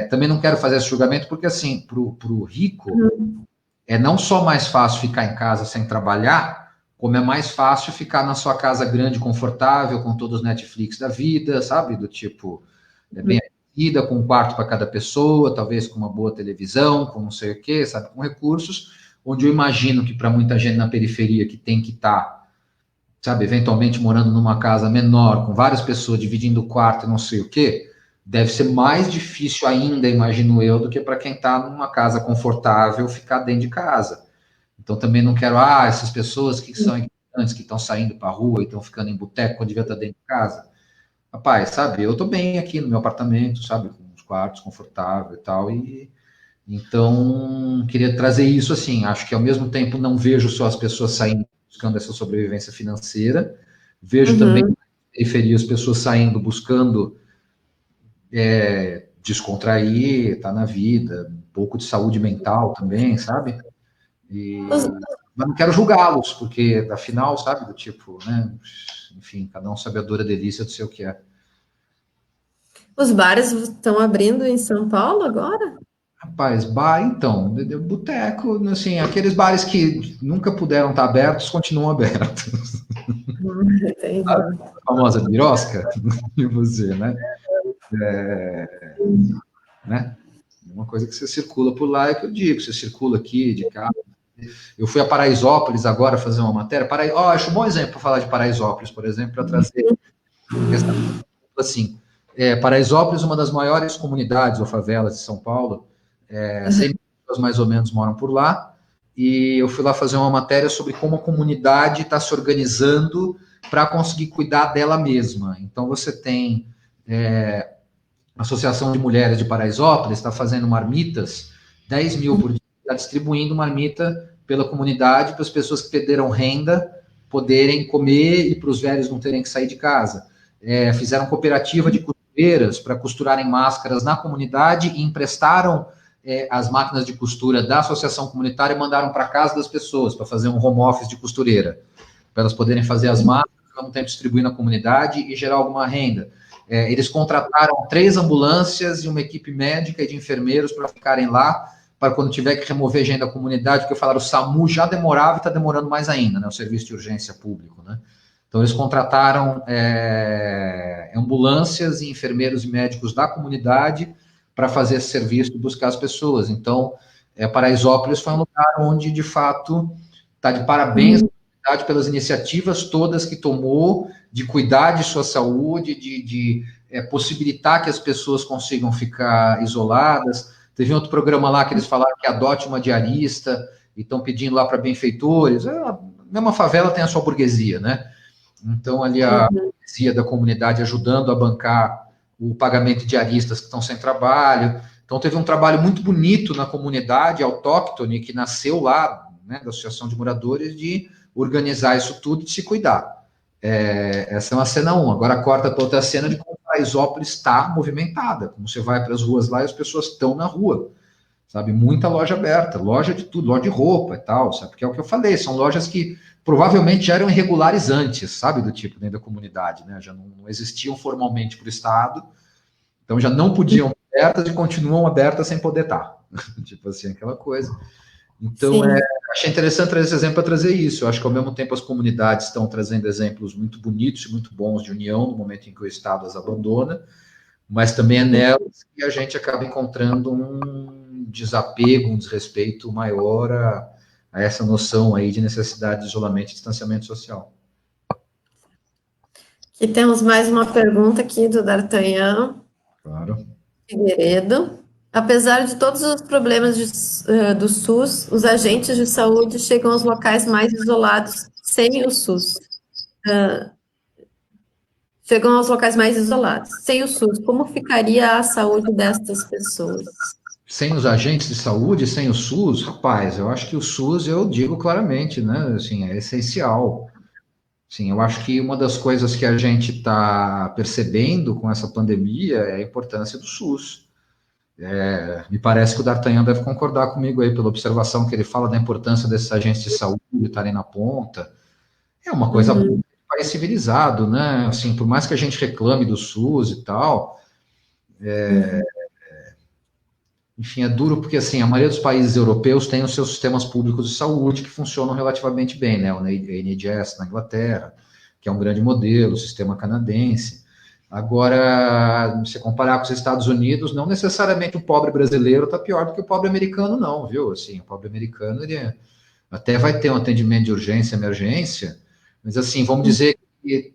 Também não quero fazer esse julgamento porque assim, para o rico Uhum. é não só mais fácil ficar em casa sem trabalhar, como é mais fácil ficar na sua casa grande, confortável, com todos os Netflix da vida, sabe? Do tipo, bem aquecida, com um quarto para cada pessoa, talvez com uma boa televisão, com não sei o quê, sabe? Com recursos, onde eu imagino que para muita gente na periferia que tem que estar, sabe, eventualmente morando numa casa menor, com várias pessoas dividindo o quarto e não sei o quê, deve ser mais difícil ainda, imagino eu, do que para quem está numa casa confortável ficar dentro de casa. Então também não quero, essas pessoas que são ignorantes, que estão saindo para a rua e estão ficando em boteco quando devia estar dentro de casa. Rapaz, sabe, eu estou bem aqui no meu apartamento, sabe, com os quartos confortável e tal, e então queria trazer isso assim. Acho que ao mesmo tempo não vejo só as pessoas saindo buscando essa sobrevivência financeira, vejo também Uhum. na periferia as pessoas saindo buscando descontrair, estar tá na vida, um pouco de saúde mental também, sabe? Os, Mas não quero julgá-los, porque afinal, sabe, do tipo, né? Enfim, cada um sabe a dor a delícia do seu que é. os bares estão abrindo em São Paulo agora? Rapaz, bar então, boteco, assim, aqueles bares que nunca puderam estar abertos, continuam abertos. Entendi. A famosa birosca, e você, né? Uma coisa que você circula por lá é que eu digo, você circula aqui de carro. Eu fui a Paraisópolis agora fazer uma matéria. Acho um bom exemplo para falar de Paraisópolis, por exemplo, para trazer essa assim. Paraisópolis, uma das maiores comunidades ou favelas de São Paulo, 100 pessoas mais ou menos moram por lá. e eu fui lá fazer uma matéria sobre como a comunidade está se organizando para conseguir cuidar dela mesma. Então, você tem a Associação de Mulheres de Paraisópolis, está fazendo marmitas, 10 mil por dia, está distribuindo marmita pela comunidade para as pessoas que perderam renda poderem comer e para os velhos não terem que sair de casa. Fizeram cooperativa de costureiras para costurarem máscaras na comunidade e emprestaram as máquinas de costura da associação comunitária e mandaram para casa das pessoas para fazer um home office de costureira, para elas poderem fazer as máscaras, ao mesmo tempo distribuir na comunidade e gerar alguma renda. Eles contrataram 3 ambulâncias e uma equipe médica e de enfermeiros para ficarem lá, para quando tiver que remover gente da comunidade, porque falaram, o SAMU já demorava e está demorando mais ainda, né, o serviço de urgência público, né? Então, eles contrataram ambulâncias e enfermeiros e médicos da comunidade para fazer esse serviço e buscar as pessoas. Então, Paraisópolis foi um lugar onde, de fato, está de parabéns a comunidade pelas iniciativas todas que tomou de cuidar de sua saúde, de possibilitar que as pessoas consigam ficar isoladas. Teve outro programa lá que eles falaram que adote uma diarista e estão pedindo lá para benfeitores. A mesma favela tem a sua burguesia, né? Então, ali a burguesia da comunidade ajudando a bancar o pagamento de diaristas que estão sem trabalho. Então, teve um trabalho muito bonito na comunidade autóctone que nasceu lá, né, da Associação de Moradores, de organizar isso tudo e de se cuidar. Essa é uma cena 1. Agora corta para outra cena de como Paraisópolis está movimentada. Como você vai para as ruas lá e as pessoas estão na rua, sabe? Muita loja aberta, loja de tudo, loja de roupa e tal, sabe? Porque é o que eu falei, são lojas que provavelmente já eram irregulares antes, sabe? Do tipo, dentro da comunidade, né? Já não existiam formalmente para o Estado, então já não podiam estar abertas e continuam abertas sem poder estar. Tipo assim, aquela coisa. Então, achei interessante trazer esse exemplo para trazer isso. Eu acho que, ao mesmo tempo, as comunidades estão trazendo exemplos muito bonitos e muito bons de união no momento em que o Estado as abandona, mas também é nelas que a gente acaba encontrando um desapego, um desrespeito maior a essa noção aí de necessidade de isolamento e distanciamento social. E temos mais uma pergunta aqui do D'Artagnan. Claro. Figueiredo. Apesar de todos os problemas do SUS, os agentes de saúde chegam aos locais mais isolados sem o SUS. Chegam aos locais mais isolados. Sem o SUS, como ficaria a saúde destas pessoas? Sem os agentes de saúde, sem o SUS, rapaz, eu acho que o SUS, eu digo claramente, né, assim, é essencial. Sim, eu acho que uma das coisas que a gente está percebendo com essa pandemia é a importância do SUS. Me parece que o D'Artagnan deve concordar comigo aí, pela observação que ele fala da importância desses agentes de saúde estarem na ponta. É uma coisa boa, país civilizado, né? Assim, por mais que a gente reclame do SUS e tal, enfim, é duro porque, assim, a maioria dos países europeus tem os seus sistemas públicos de saúde que funcionam relativamente bem, né? O NHS na Inglaterra, que é um grande modelo, o sistema canadense. Agora, se comparar com os Estados Unidos, não necessariamente o pobre brasileiro está pior do que o pobre americano, não, viu? Assim, o pobre americano, ele até vai ter um atendimento de urgência, emergência, mas, assim, vamos dizer que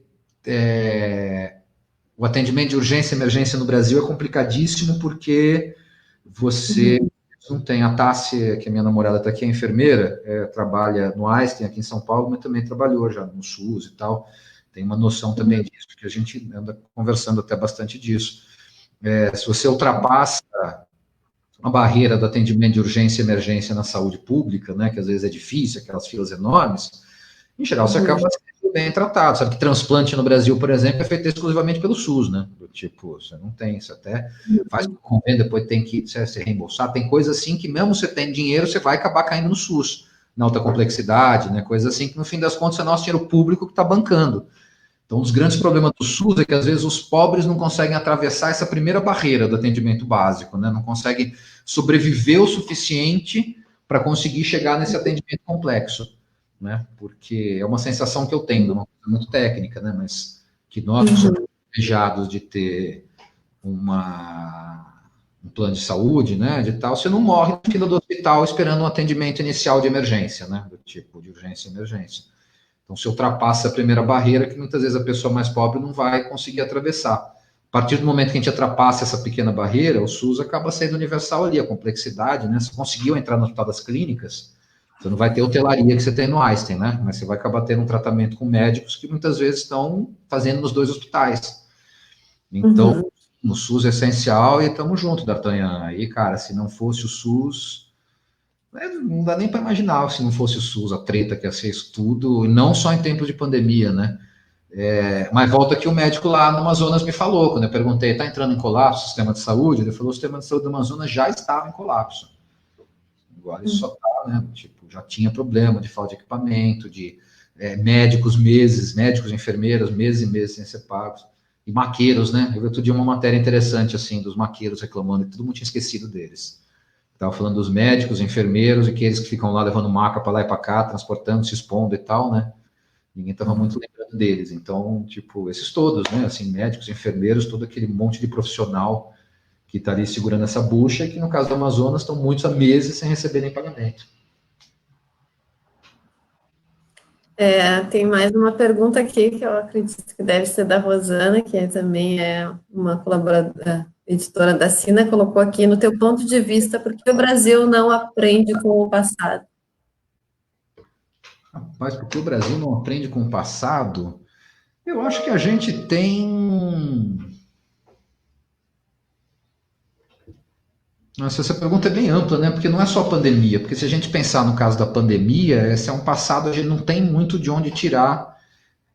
o atendimento de urgência e emergência no Brasil é complicadíssimo porque você não tem a Tássia, que a minha namorada está aqui, é enfermeira, trabalha no Einstein aqui em São Paulo, mas também trabalhou já no SUS e tal, tem uma noção também disso, que a gente anda conversando até bastante disso. Se você ultrapassa uma barreira do atendimento de urgência e emergência na saúde pública, né, que às vezes é difícil, aquelas filas enormes, em geral você acaba sendo bem tratado. Sabe que transplante no Brasil, por exemplo, é feito exclusivamente pelo SUS, né? Do tipo, você não tem, você até faz um convênio, depois tem que ser reembolsado. Tem coisa assim que mesmo você tem dinheiro, você vai acabar caindo no SUS, na alta complexidade, né? Coisa assim que no fim das contas é nosso dinheiro público que está bancando. Então, um dos grandes problemas do SUS é que, às vezes, os pobres não conseguem atravessar essa primeira barreira do atendimento básico, né? Não conseguem sobreviver o suficiente para conseguir chegar nesse atendimento complexo, né? Porque é uma sensação que eu tenho, uma coisa muito técnica, né? Mas que nós que somos privilegiados de ter um plano de saúde, né? De tal, você não morre na fila do hospital esperando um atendimento inicial de emergência, né? Do tipo de urgência e emergência. Então, se ultrapassa a primeira barreira, que muitas vezes a pessoa mais pobre não vai conseguir atravessar. A partir do momento que a gente ultrapassa essa pequena barreira, o SUS acaba sendo universal ali, a complexidade, né? Você conseguiu entrar no Hospital das Clínicas, Você não vai ter hotelaria que você tem no Einstein, né? Mas você vai acabar tendo um tratamento com médicos que muitas vezes estão fazendo nos dois hospitais. Então, Uhum. o SUS é essencial e estamos juntos, D'Artagnan. Aí, cara, se não fosse o SUS, não dá nem para imaginar se não fosse o SUS, a treta que ia ser isso tudo, e não só em tempos de pandemia, né? Mas volta que o médico lá no Amazonas me falou, quando eu perguntei, está entrando em colapso o sistema de saúde? Ele falou, o sistema de saúde do Amazonas já estava em colapso. Agora isso só está, né? Tipo, já tinha problema de falta de equipamento, de médicos meses, médicos, enfermeiras, meses e meses sem ser pagos. E maqueiros, né? Eu vi outro dia uma matéria interessante, assim, dos maqueiros reclamando, que todo mundo tinha esquecido deles. Estava falando dos médicos, enfermeiros, e aqueles que ficam lá levando maca para lá e para cá, transportando, se expondo e tal, né? Ninguém estava muito lembrando deles. Então, tipo, esses todos, né? Assim, médicos, enfermeiros, todo aquele monte de profissional que está ali segurando essa bucha, que no caso do Amazonas estão muitos há meses sem receber nem pagamento. Tem mais uma pergunta aqui que eu acredito que deve ser da Rosana, que também é uma colaboradora, editora da Sina, colocou aqui no teu ponto de vista, por que o Brasil não aprende com o passado? Mas porque o Brasil não aprende com o passado, eu acho que a gente tem. Nossa, essa pergunta é bem ampla, né? Porque não é só a pandemia. Porque se a gente pensar no caso da pandemia, esse é um passado, a gente não tem muito de onde tirar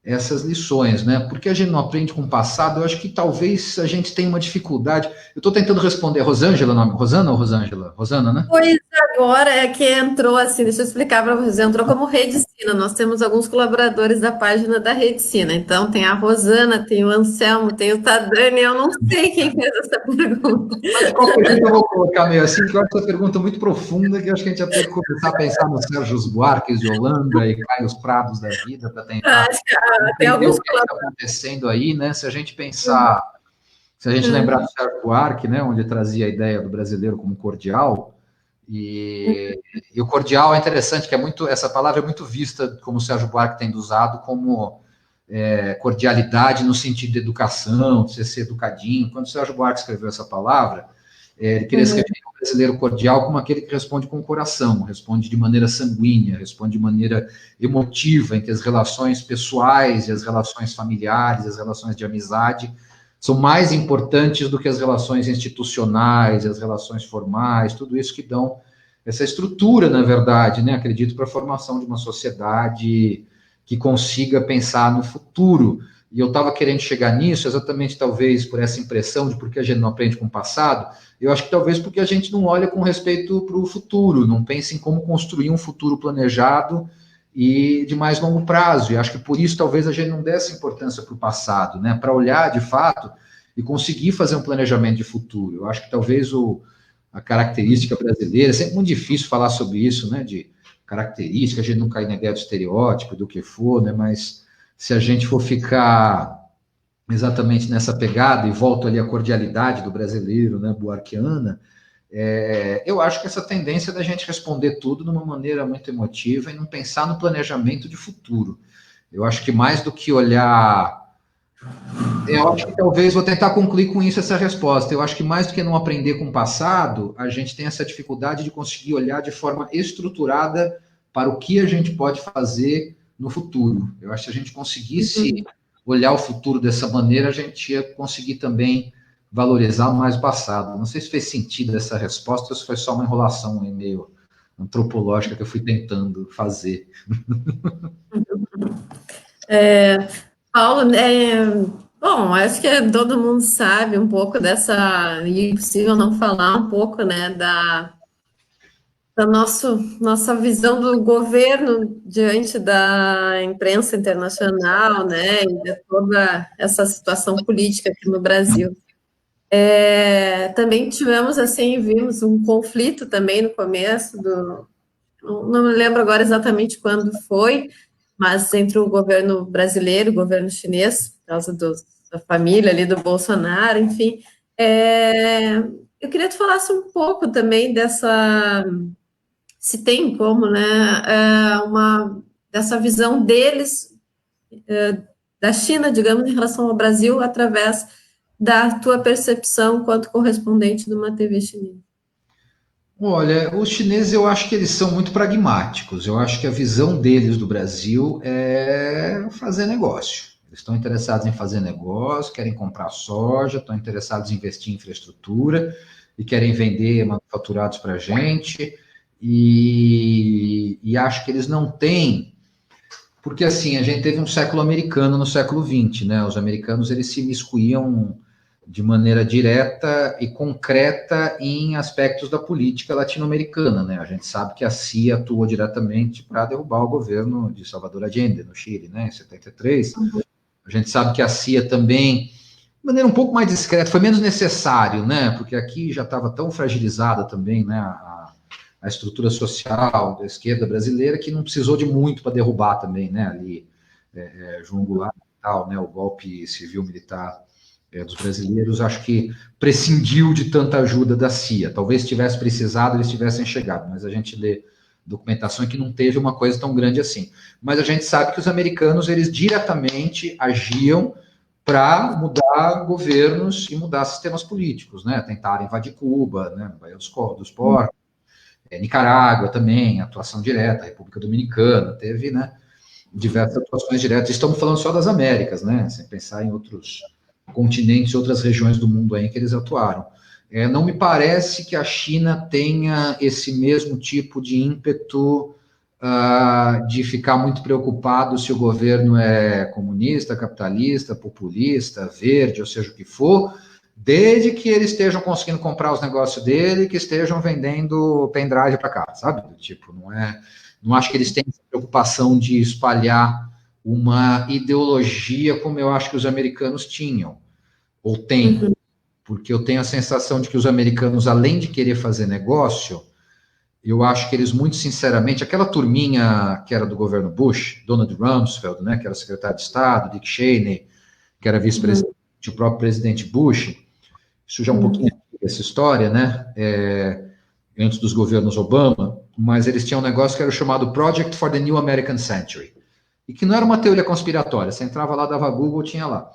essas lições, né? Porque a gente não aprende com o passado, eu acho que talvez a gente tenha uma dificuldade. Eu estou tentando responder, Rosângela, nome? Rosana ou Rosângela? Rosana, né? Pois agora é que entrou assim, deixa eu explicar para vocês, entrou como Rede Sina. Nós temos alguns colaboradores da página da Rede Sina. Então tem a Rosana, tem o Anselmo, tem o Tadani, eu não sei quem fez essa pergunta. Mas de qualquer jeito eu vou colocar meio assim, que eu acho essa pergunta muito profunda, que eu acho que a gente vai ter que começar a pensar nos Sérgio Buarques de Holanda e Carlos Prados da vida para tentar Acho que tem entender alguns o que está acontecendo aí, né? Se a gente pensar, se a gente lembrar do Sérgio Buarque, né, onde trazia a ideia do brasileiro como cordial, e o cordial é interessante, que é muito, essa palavra é muito vista, como o Sérgio Buarque tem usado, como cordialidade no sentido de educação, de você ser educadinho. Quando o Sérgio Buarque escreveu essa palavra, ele queria se referir ao brasileiro cordial como aquele que responde com o coração, responde de maneira sanguínea, responde de maneira emotiva, em que as relações pessoais e as relações familiares, as relações de amizade são mais importantes do que as relações institucionais, as relações formais, tudo isso que dão essa estrutura, na verdade, né? Acredito, para a formação de uma sociedade que consiga pensar no futuro. E eu estava querendo chegar nisso exatamente, talvez, por essa impressão de por que a gente não aprende com o passado. Eu acho que talvez porque a gente não olha com respeito para o futuro, não pensa em como construir um futuro planejado e de mais longo prazo. E acho que por isso talvez a gente não dê essa importância para o passado, né? Para olhar de fato e conseguir fazer um planejamento de futuro. Eu acho que talvez a característica brasileira, é sempre muito difícil falar sobre isso, né? De característica, a gente não cair na ideia do estereótipo, do que for, né? Mas se a gente for ficar exatamente nessa pegada e volto ali à cordialidade do brasileiro, né? Buarquiana, eu acho que essa tendência da gente responder tudo de uma maneira muito emotiva e não pensar no planejamento de futuro. Eu acho que mais do que olhar. Eu acho que talvez vou tentar concluir com isso essa resposta. Eu acho que mais do que não aprender com o passado, a gente tem essa dificuldade de conseguir olhar de forma estruturada para o que a gente pode fazer no futuro. Eu acho que se a gente conseguisse olhar o futuro dessa maneira, a gente ia conseguir também valorizar mais o passado. Não sei se fez sentido essa resposta ou se foi só uma enrolação meio antropológica que eu fui tentando fazer. Paulo, bom, acho que todo mundo sabe um pouco dessa, e é impossível não falar um pouco, né, da nossa visão do governo diante da imprensa internacional, né, e de toda essa situação política aqui no Brasil. Também tivemos, assim, vimos um conflito também no começo não me lembro agora exatamente quando foi, mas entre o governo brasileiro e o governo chinês, por causa da família ali do Bolsonaro, enfim. Eu queria que tu falasse um pouco também se tem como, né, dessa visão deles, da China, digamos, em relação ao Brasil, através da tua percepção quanto correspondente de uma TV chinesa. Olha, os chineses eu acho que eles são muito pragmáticos. Eu acho que a visão deles do Brasil é fazer negócio. Eles estão interessados em fazer negócio, querem comprar soja, estão interessados em investir em infraestrutura e querem vender manufaturados para a gente. E acho que eles não têm, porque assim, a gente teve um século americano no século XX, né? Os americanos eles se miscuíam de maneira direta e concreta em aspectos da política latino-americana, né? A gente sabe que a CIA atuou diretamente para derrubar o governo de Salvador Allende no Chile, né? Em 73. A gente sabe que a CIA também, de maneira um pouco mais discreta, foi menos necessário, né? Porque aqui já estava tão fragilizada também, né? A estrutura social da esquerda brasileira que não precisou de muito para derrubar também, né? Ali, João Goulart e tal, né? O golpe civil-militar dos brasileiros, acho que prescindiu de tanta ajuda da CIA. Talvez tivesse precisado, eles tivessem chegado, mas a gente lê documentação que não teve uma coisa tão grande assim. Mas a gente sabe que os americanos, eles diretamente agiam para mudar governos e mudar sistemas políticos, né? Tentaram invadir Cuba, né? No Baía dos Porcos, Nicarágua também, atuação direta, República Dominicana, teve, né? Diversas atuações diretas. Estamos falando só das Américas, né? Sem pensar em outros continentes e outras regiões do mundo aí em que eles atuaram. Não me parece que a China tenha esse mesmo tipo de ímpeto de ficar muito preocupado se o governo é comunista, capitalista, populista, verde, ou seja o que for, desde que eles estejam conseguindo comprar os negócios dele e que estejam vendendo pendrive para cá, sabe? Tipo, não acho que eles tenham preocupação de espalhar uma ideologia como eu acho que os americanos tinham, ou têm, porque eu tenho a sensação de que os americanos, além de querer fazer negócio, eu acho que eles, muito sinceramente, aquela turminha que era do governo Bush, Donald Rumsfeld, né, que era secretário de Estado, Dick Cheney, que era vice-presidente, o próprio presidente Bush, isso já é um pouquinho essa história, né, antes dos governos Obama, mas eles tinham um negócio que era o chamado Project for the New American Century, e que não era uma teoria conspiratória, você entrava lá, dava Google, tinha lá,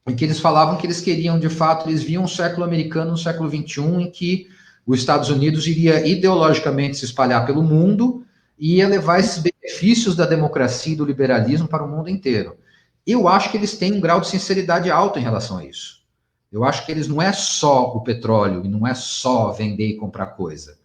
em que eles falavam que eles queriam, de fato, eles viam um século americano, um século XXI, em que os Estados Unidos iria ideologicamente se espalhar pelo mundo e ia levar esses benefícios da democracia e do liberalismo para o mundo inteiro. Eu acho que eles têm um grau de sinceridade alto em relação a isso. Eu acho que eles não é só o petróleo e não é só vender e comprar coisa.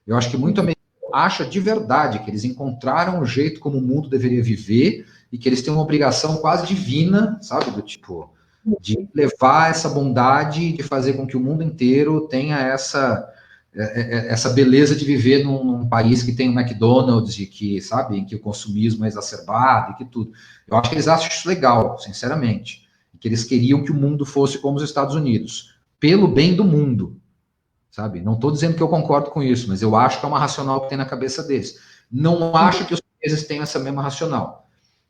Eu acho que muito americano acha de verdade que eles encontraram o jeito como o mundo deveria viver e que eles têm uma obrigação quase divina, sabe, do tipo, de levar essa bondade, de fazer com que o mundo inteiro tenha essa beleza de viver num país que tem o McDonald's e que, sabe, em que o consumismo é exacerbado e que tudo. Eu acho que eles acham isso legal, sinceramente. Que eles queriam que o mundo fosse como os Estados Unidos, pelo bem do mundo, sabe? Não estou dizendo que eu concordo com isso, mas eu acho que é uma racional que tem na cabeça deles. Não acho que os chineses tenham essa mesma racional.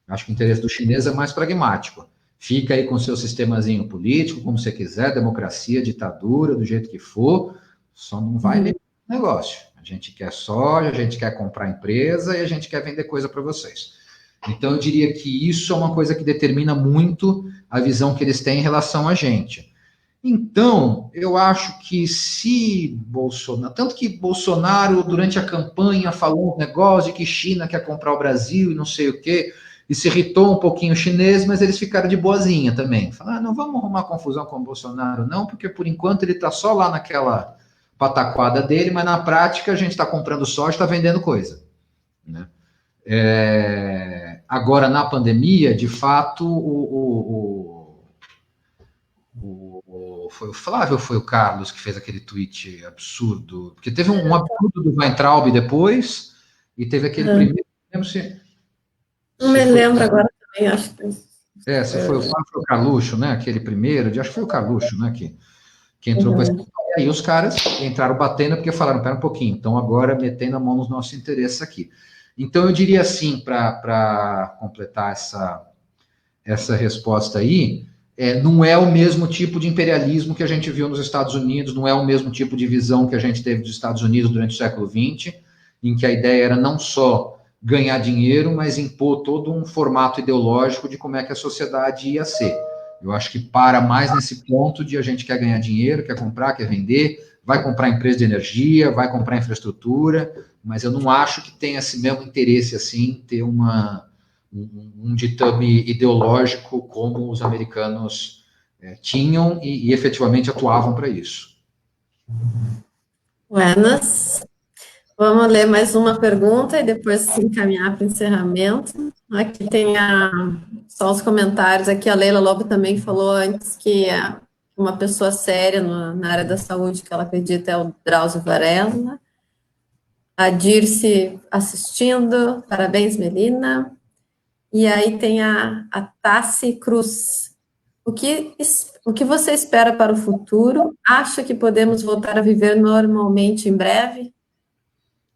Acho que o interesse do chinês é mais pragmático. Fica aí com seu sistemazinho político, como você quiser, democracia, ditadura, do jeito que for, só não vai ler negócio. A gente quer soja, a gente quer comprar empresa e a gente quer vender coisa para vocês. Então, eu diria que isso é uma coisa que determina muito a visão que eles têm em relação a gente. Então, eu acho que se Bolsonaro... Tanto que Bolsonaro, durante a campanha, falou um negócio de que China quer comprar o Brasil e não sei o quê, e se irritou um pouquinho o chinês, mas eles ficaram de boazinha também. Falaram, não vamos arrumar confusão com o Bolsonaro, não, porque por enquanto ele está só lá naquela pataquada dele, mas na prática a gente está comprando soja e está vendendo coisa. Né? Agora, na pandemia, de fato, foi o Flávio ou foi o Carlos que fez aquele tweet absurdo? Porque teve um absurdo do Weintraub depois, e teve aquele primeiro. Não me lembro agora também, acho que. Se foi o Flávio ou o Carluxo, né? Aquele primeiro, acho que foi o Carluxo, né? Que entrou com essa história. E aí os caras entraram batendo porque falaram, pera um pouquinho, então agora metendo a mão nos nossos interesses aqui. Então, eu diria assim, para completar essa resposta aí, não é o mesmo tipo de imperialismo que a gente viu nos Estados Unidos, não é o mesmo tipo de visão que a gente teve dos Estados Unidos durante o século XX, em que a ideia era não só ganhar dinheiro, mas impor todo um formato ideológico de como é que a sociedade ia ser. Eu acho que para mais nesse ponto de a gente quer ganhar dinheiro, quer comprar, quer vender, vai comprar empresa de energia, vai comprar infraestrutura, mas eu não acho que tenha esse mesmo interesse assim, ter um ditame ideológico como os americanos tinham e efetivamente atuavam para isso. Buenas. Vamos ler mais uma pergunta e depois se encaminhar para o encerramento. Aqui tem só os comentários. Aqui a Leila Lobo também falou antes que uma pessoa séria na área da saúde que ela acredita é o Drauzio Varela. A Dirce assistindo. Parabéns, Melina. E aí tem a Tassi Cruz. O que você espera para o futuro? Acha que podemos voltar a viver normalmente em breve?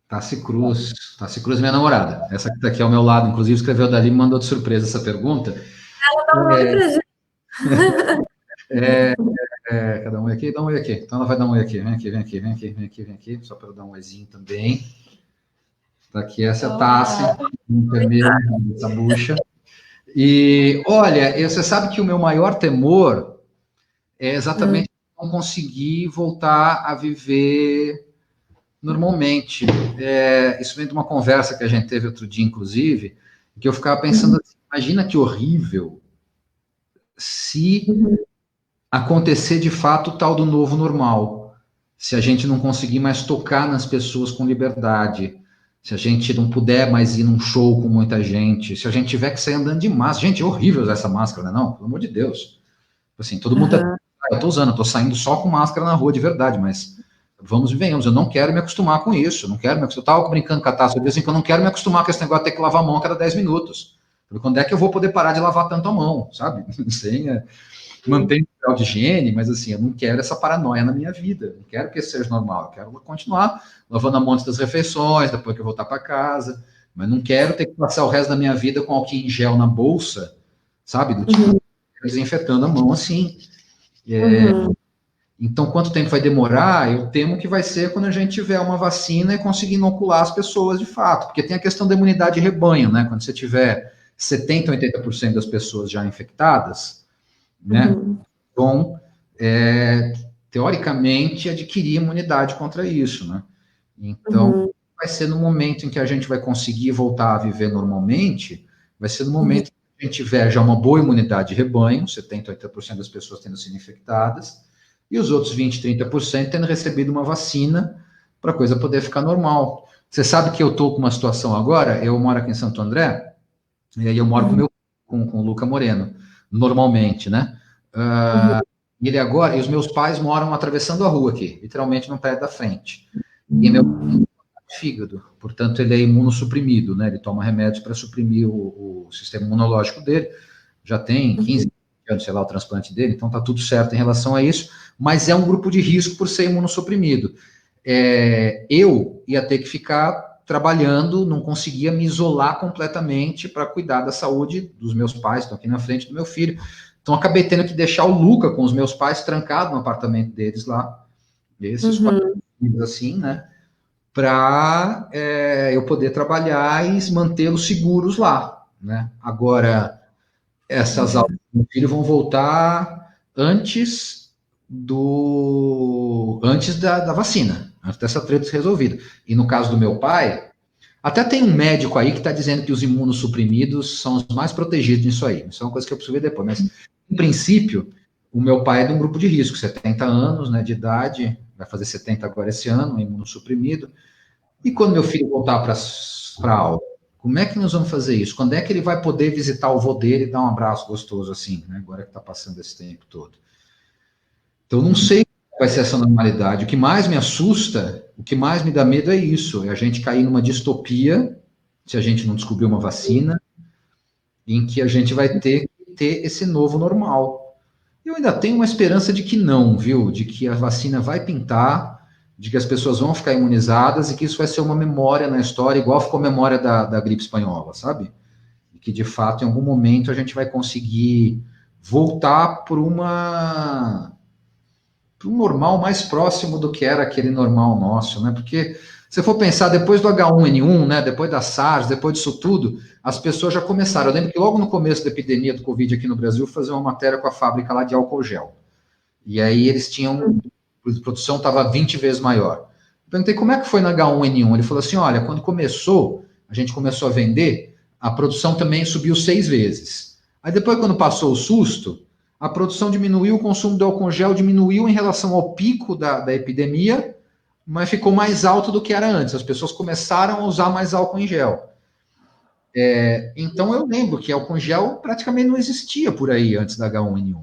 Tassi Cruz é minha namorada. Essa que está aqui ao meu lado, inclusive, escreveu dali e me mandou de surpresa essa pergunta. Ela dá um oi pra gente. Cada um aqui, dá um oi aqui. Então ela vai dar um oi aqui. Vem aqui, vem aqui, vem aqui, vem aqui, vem aqui. Só para eu dar um oizinho também. Tá aqui, essa é a Tassi, enfermeira dessa bucha. E, olha, você sabe que o meu maior temor é exatamente não conseguir voltar a viver normalmente. Isso vem de uma conversa que a gente teve outro dia, inclusive, que eu ficava pensando assim, imagina que horrível se acontecer de fato o tal do novo normal, se a gente não conseguir mais tocar nas pessoas com liberdade, se a gente não puder mais ir num show com muita gente, se a gente tiver que sair andando de máscara. Gente, é horrível usar essa máscara, não? Pelo amor de Deus. Assim, todo mundo eu tô usando, eu tô saindo só com máscara na rua de verdade, mas vamos e venhamos, eu não quero me acostumar com isso, eu não quero me acostumar. Eu tava brincando com a Tassi, eu disse assim, que eu não quero me acostumar com esse negócio de ter que lavar a mão a cada 10 minutos. Quando é que eu vou poder parar de lavar tanto a mão, sabe? Sem manter o grau de higiene, mas assim, eu não quero essa paranoia na minha vida, não quero que isso seja normal, eu quero continuar lavando a mão antes das refeições, depois que eu voltar para casa, mas não quero ter que passar o resto da minha vida com álcool em gel na bolsa, sabe? Do tipo, desinfetando a mão assim. Então, quanto tempo vai demorar? Eu temo que vai ser quando a gente tiver uma vacina e conseguir inocular as pessoas de fato, porque tem a questão da imunidade de rebanho, né? Quando você tiver 70%, 80% das pessoas já infectadas, né? Vão, teoricamente, adquirir imunidade contra isso, né? Então, vai ser no momento em que a gente vai conseguir voltar a viver normalmente, vai ser no momento que a gente tiver já uma boa imunidade de rebanho, 70%, 80% das pessoas tendo sido infectadas, e os outros 20%, 30% tendo recebido uma vacina para a coisa poder ficar normal. Você sabe que eu estou com uma situação agora, eu moro aqui em Santo André, e aí eu moro com o Luca Moreno, normalmente, né? Ele agora, e os meus pais moram atravessando a rua aqui, literalmente no prédio da frente. E meu fígado, portanto ele é imunossuprimido, né? Ele toma remédios para suprimir o sistema imunológico dele, já tem 15 anos, sei lá, o transplante dele, então tá tudo certo em relação a isso, mas é um grupo de risco por ser imunossuprimido. Eu ia ter que ficar trabalhando, não conseguia me isolar completamente para cuidar da saúde dos meus pais, estão aqui na frente do meu filho. Então, acabei tendo que deixar o Luca com os meus pais trancado no apartamento deles lá, esses assim, né, para eu poder trabalhar e mantê-los seguros lá, né. Agora, essas aulas do meu filho vão voltar antes da vacina, antes dessa treta ser resolvida. E no caso do meu pai, até tem um médico aí que está dizendo que os imunossuprimidos são os mais protegidos nisso aí. Isso é uma coisa que eu preciso ver depois. Mas, em princípio, o meu pai é de um grupo de risco, 70 anos, né, de idade, vai fazer 70 agora esse ano, imunossuprimido. E quando meu filho voltar para a aula, como é que nós vamos fazer isso? Quando é que ele vai poder visitar o vô dele e dar um abraço gostoso assim, né, agora que está passando esse tempo todo? Então, não sei como vai ser essa normalidade. O que mais me assusta, o que mais me dá medo é isso, é a gente cair numa distopia, se a gente não descobrir uma vacina, em que a gente vai ter que ter esse novo normal. Eu ainda tenho uma esperança de que não, viu? De que a vacina vai pintar, de que as pessoas vão ficar imunizadas e que isso vai ser uma memória na história, igual ficou a memória da gripe espanhola, sabe? E que, de fato, em algum momento a gente vai conseguir voltar para um normal mais próximo do que era aquele normal nosso, né? Porque se for pensar, depois do H1N1, né, depois da SARS, depois disso tudo, as pessoas já começaram. Eu lembro que logo no começo da epidemia do Covid aqui no Brasil, fazer uma matéria com a fábrica lá de álcool gel. E aí eles tinham a produção estava 20 vezes maior. Eu perguntei como é que foi na H1N1. Ele falou assim, olha, quando a gente começou a vender, a produção também subiu 6 vezes. Aí depois, quando passou o susto, a produção diminuiu, o consumo de álcool gel diminuiu em relação ao pico da epidemia, mas ficou mais alto do que era antes. As pessoas começaram a usar mais álcool em gel. Então eu lembro que álcool em gel praticamente não existia por aí antes da H1N1,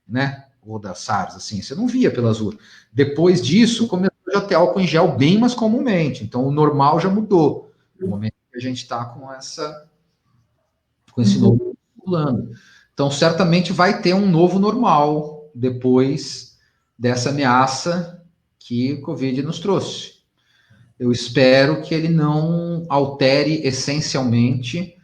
né? Ou da SARS, assim, você não via pelas ruas. Depois disso, começou já a ter álcool em gel bem mais comumente. Então o normal já mudou. No momento que a gente está com esse novo circulando. Então, certamente vai ter um novo normal depois dessa ameaça que o Covid nos trouxe. Eu espero que ele não altere essencialmente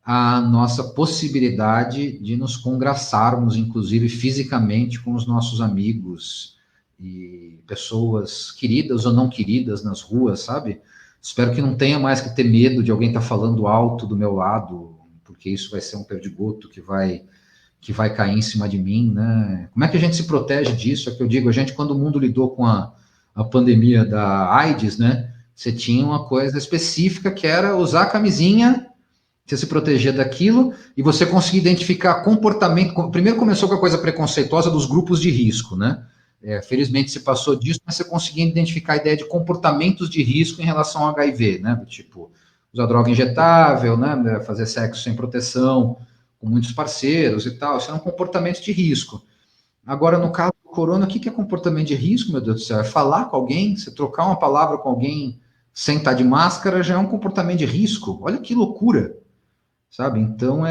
a nossa possibilidade de nos congraçarmos, inclusive fisicamente, com os nossos amigos e pessoas queridas ou não queridas nas ruas, sabe? Espero que não tenha mais que ter medo de alguém estar falando alto do meu lado, porque isso vai ser um perdigoto que vai cair em cima de mim, né? Como é que a gente se protege disso? É que eu digo, a gente, quando o mundo lidou com a pandemia da AIDS, né? Você tinha uma coisa específica que era usar a camisinha, você se proteger daquilo, e você conseguir identificar comportamento. Primeiro começou com a coisa preconceituosa dos grupos de risco, né? Felizmente se passou disso, mas você conseguia identificar a ideia de comportamentos de risco em relação ao HIV, né? Tipo, usar droga injetável, né? Fazer sexo sem proteção, com muitos parceiros e tal. Isso é um comportamento de risco. Agora, no caso do corona, o que é comportamento de risco, meu Deus do céu? É falar com alguém, você trocar uma palavra com alguém sem estar de máscara já é um comportamento de risco. Olha que loucura, sabe? Então,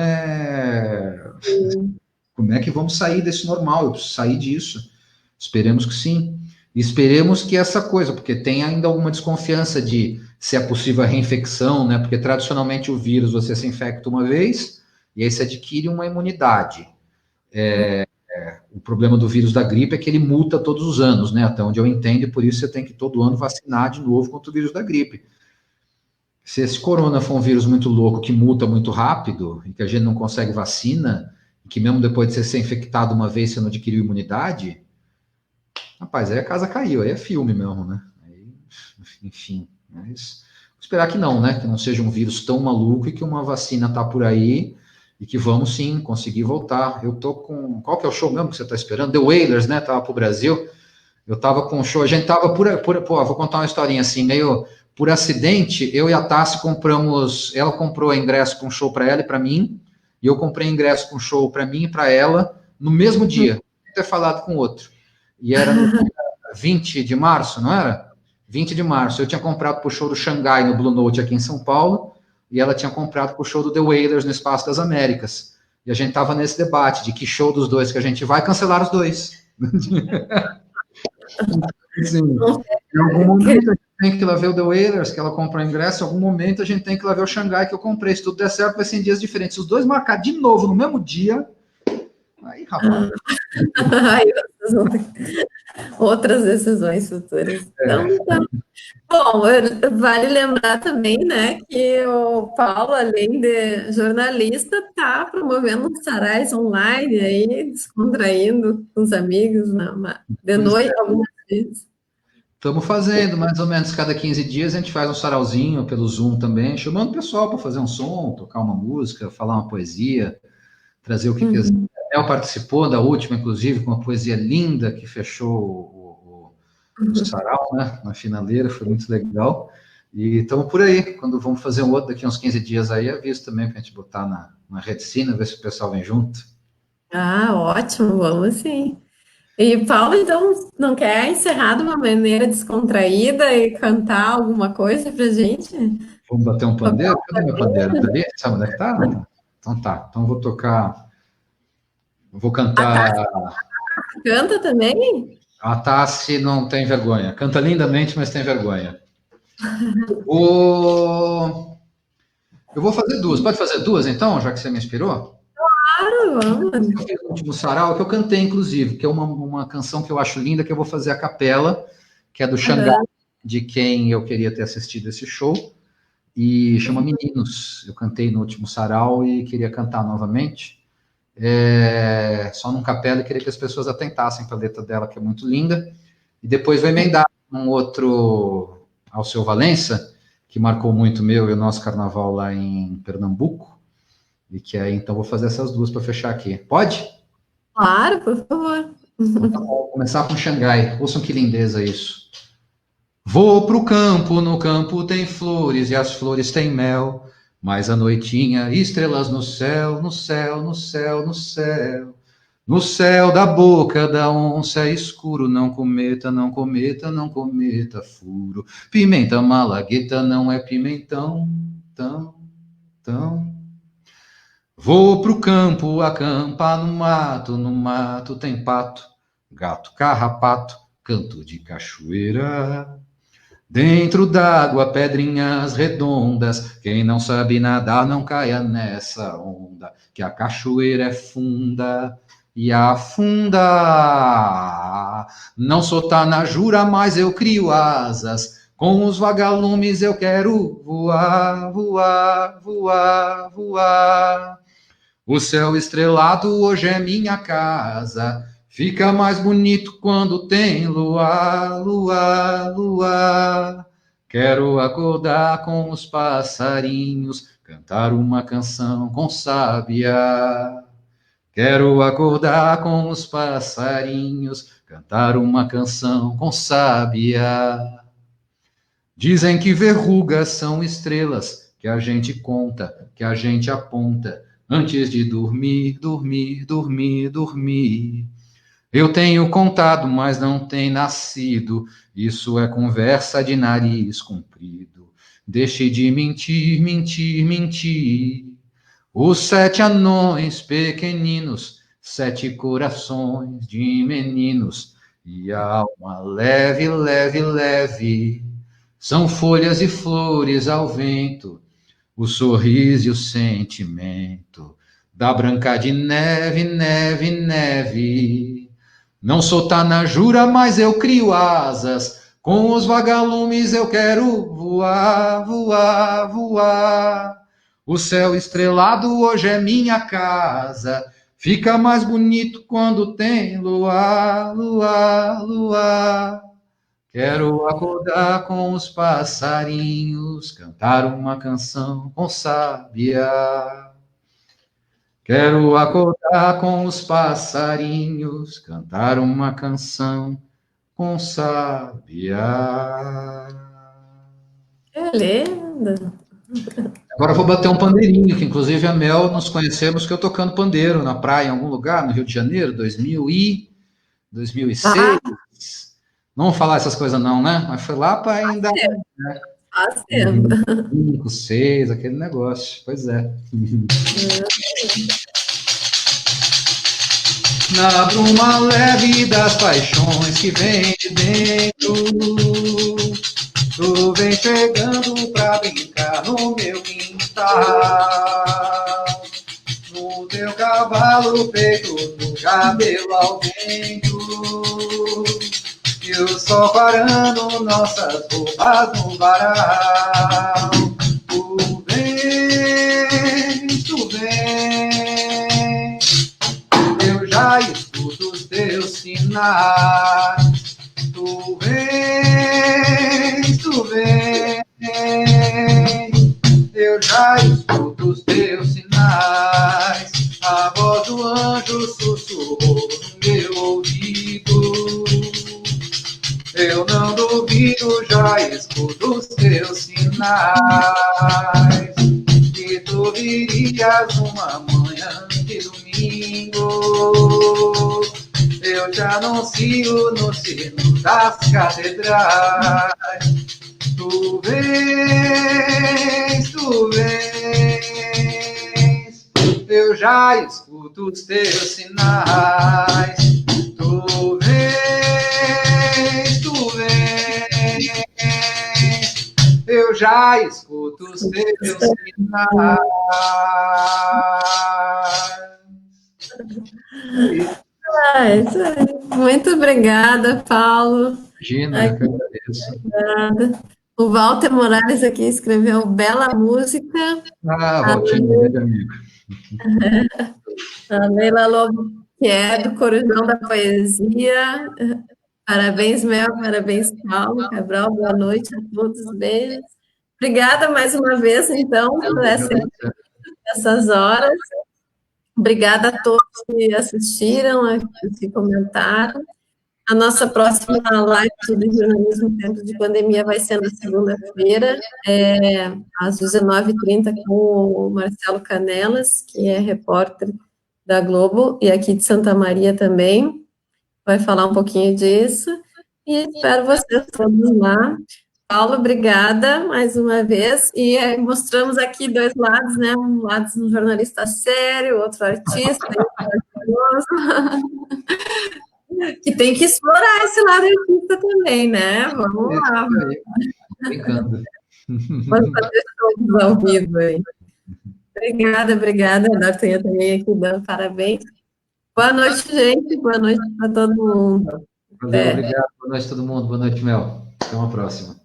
como é que vamos sair desse normal? Eu preciso sair disso. Esperemos que sim. Esperemos que essa coisa, porque tem ainda alguma desconfiança de se é possível a reinfecção, né? Porque tradicionalmente o vírus você se infecta uma vez e aí você adquire uma imunidade. O problema do vírus da gripe é que ele muta todos os anos, né? Até onde eu entendo, e por isso você tem que todo ano vacinar de novo contra o vírus da gripe. Se esse corona for um vírus muito louco, que muta muito rápido, e que a gente não consegue vacina, e que mesmo depois de você ser infectado uma vez você não adquiriu imunidade, rapaz, aí a casa caiu, aí é filme mesmo, né? Aí, enfim, mas esperar que não, né? Que não seja um vírus tão maluco e que uma vacina tá por aí e que vamos sim conseguir voltar. Eu tô com. Qual que é o show mesmo que você tá esperando? The Wailers, né? Tava pro Brasil. Eu tava com um show, a gente tava pô, vou contar uma historinha assim, meio por acidente, eu e a Tassi compramos, ela comprou ingresso para um show para ela e para mim, e eu comprei ingresso para um show para mim e para ela no mesmo dia, sem ter falado com o outro. E era no dia 20 de março, não era? 20 de março. Eu tinha comprado para o show do Xangai no Blue Note aqui em São Paulo, e ela tinha comprado para o show do The Wailers no Espaço das Américas. E a gente tava nesse debate de que show dos dois que a gente vai, cancelar os dois. Sim. Em algum momento a gente tem que ir lá ver o The Wailers, que ela comprou ingresso, em algum momento a gente tem que ir lá ver o Xangai, que eu comprei. Se tudo der certo, vai ser em dias diferentes. Se os dois marcar de novo no mesmo dia, aí, rapaz. Outras decisões futuras. Então, tá. Bom, vale lembrar também, né, que o Paulo, além de jornalista, está promovendo sarais online aí, descontraindo com os amigos de noite, algumas vezes. Estamos fazendo, mais ou menos, cada 15 dias a gente faz um sarauzinho pelo Zoom também, chamando o pessoal para fazer um som, tocar uma música, falar uma poesia, trazer o que quiser. El participou da última, inclusive, com uma poesia linda que fechou o sarau, né, na finaleira, foi muito legal. E estamos por aí, quando vamos fazer um outro daqui uns 15 dias aí, aviso também para a gente botar na Reticina, ver se o pessoal vem junto. Ah, ótimo, vamos sim. E Paulo, então, não quer encerrar de uma maneira descontraída e cantar alguma coisa pra gente? Vamos bater um pandeiro? Cadê meu pandeiro? Tá ali? Sabe onde é que tá? Então tá, então eu vou tocar, eu vou cantar. Canta também? A Tassi não tem vergonha. Canta lindamente, mas tem vergonha. Eu vou fazer duas. Pode fazer duas, então, já que você me inspirou? Claro, vamos. Eu fiz o último sarau, que eu cantei, inclusive, que é uma canção que eu acho linda, que eu vou fazer a capela, que é do Xangai, de quem eu queria ter assistido esse show, e chama Meninos. Eu cantei no último sarau e queria cantar novamente. Só num capela e queria que as pessoas atentassem para a letra dela, que é muito linda. E depois vou emendar um outro ao seu Valença, que marcou muito meu e o nosso carnaval lá em Pernambuco. E que aí, então, vou fazer essas duas para fechar aqui. Pode? Claro, por favor. Então, tá bom. Vou começar com Xangai. Ouçam que lindeza isso. Vou pro campo, no campo tem flores e as flores têm mel. Mas a noitinha, estrelas no céu, no céu, no céu, no céu. No céu da boca da onça é escuro, não cometa, não cometa, não cometa furo. Pimenta malagueta não é pimentão, tão, tão. Vou pro campo acampar no mato tem pato, gato carrapato, canto de cachoeira. Dentro d'água, pedrinhas redondas, quem não sabe nadar não caia nessa onda, que a cachoeira é funda e afunda. Não sou tanajura, mas eu crio asas, com os vagalumes eu quero voar, voar, voar, voar. O céu estrelado hoje é minha casa, fica mais bonito quando tem luar, luar, luar. Quero acordar com os passarinhos, cantar uma canção com sábia. Quero acordar com os passarinhos, cantar uma canção com sábia. Dizem que verrugas são estrelas que a gente conta, que a gente aponta antes de dormir, dormir, dormir, dormir. Eu tenho contado, mas não tem nascido. Isso é conversa de nariz comprido. Deixe de mentir, mentir, mentir. Os 7 anões pequeninos, 7 corações de meninos, e a alma leve, leve, leve, são folhas e flores ao vento, o sorriso e o sentimento da Branca de Neve, neve, neve. Não sou tanajura, mas eu crio asas, com os vagalumes eu quero voar, voar, voar. O céu estrelado hoje é minha casa, fica mais bonito quando tem luar, luar, luar. Quero acordar com os passarinhos, cantar uma canção com sábia. Quero acordar com os passarinhos, cantar uma canção com sábia. Que lindo. Agora eu vou bater um pandeirinho, que inclusive a Mel nos conhecemos que eu tocando pandeiro na praia em algum lugar, no Rio de Janeiro, 2006. Não vamos falar essas coisas não, né? Mas foi lá para ainda... Faz tempo. 5, 6, aquele negócio. Pois é. Na bruma leve das paixões que vem de dentro, tu vem chegando pra brincar no meu quintal. No teu cavalo feito no cabelo ao vento, e o sol parando nossas roupas no varal. Tu vem, tu vem, eu já escuto os teus sinais. Tu vem, eu já escuto os teus sinais. A voz do anjo sussurrou no meu ouvido. Eu não duvido, já escuto os teus sinais. Que tu virias uma manhã de domingo. Eu te anuncio no sino das catedrais. Tu vens, eu já escuto os teus sinais. Tu vens, eu já escuto os teus sinais. Isso aí. Muito obrigada, Paulo. Imagina, que eu agradeço. Obrigada. O Walter Morales aqui escreveu bela música. Valtinho, meu amigo. A Leila Lobo, que é do Corujão da Poesia. Parabéns, Mel, parabéns, Paulo, Cabral, boa noite a todos, beijos. Obrigada mais uma vez, então, por essas horas. Obrigada a todos que assistiram, que comentaram. A nossa próxima live sobre jornalismo em tempos de pandemia vai ser na segunda-feira, às 19h30, com o Marcelo Canelas, que é repórter da Globo, e aqui de Santa Maria também, vai falar um pouquinho disso, e espero vocês todos lá. Paulo, obrigada mais uma vez, e mostramos aqui dois lados, né, um lado um jornalista sério, outro artista, que tem que explorar esse lado artista também, né? Vamos lá. Brincando. Vamos fazer todos ao vivo aí. Obrigada. A Dartanha também aqui dando parabéns. Boa noite, gente. Boa noite para todo mundo. Valeu, obrigado. Boa noite a todo mundo. Boa noite, Mel. Até uma próxima.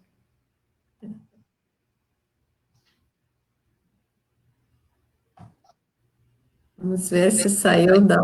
Vamos ver se saiu da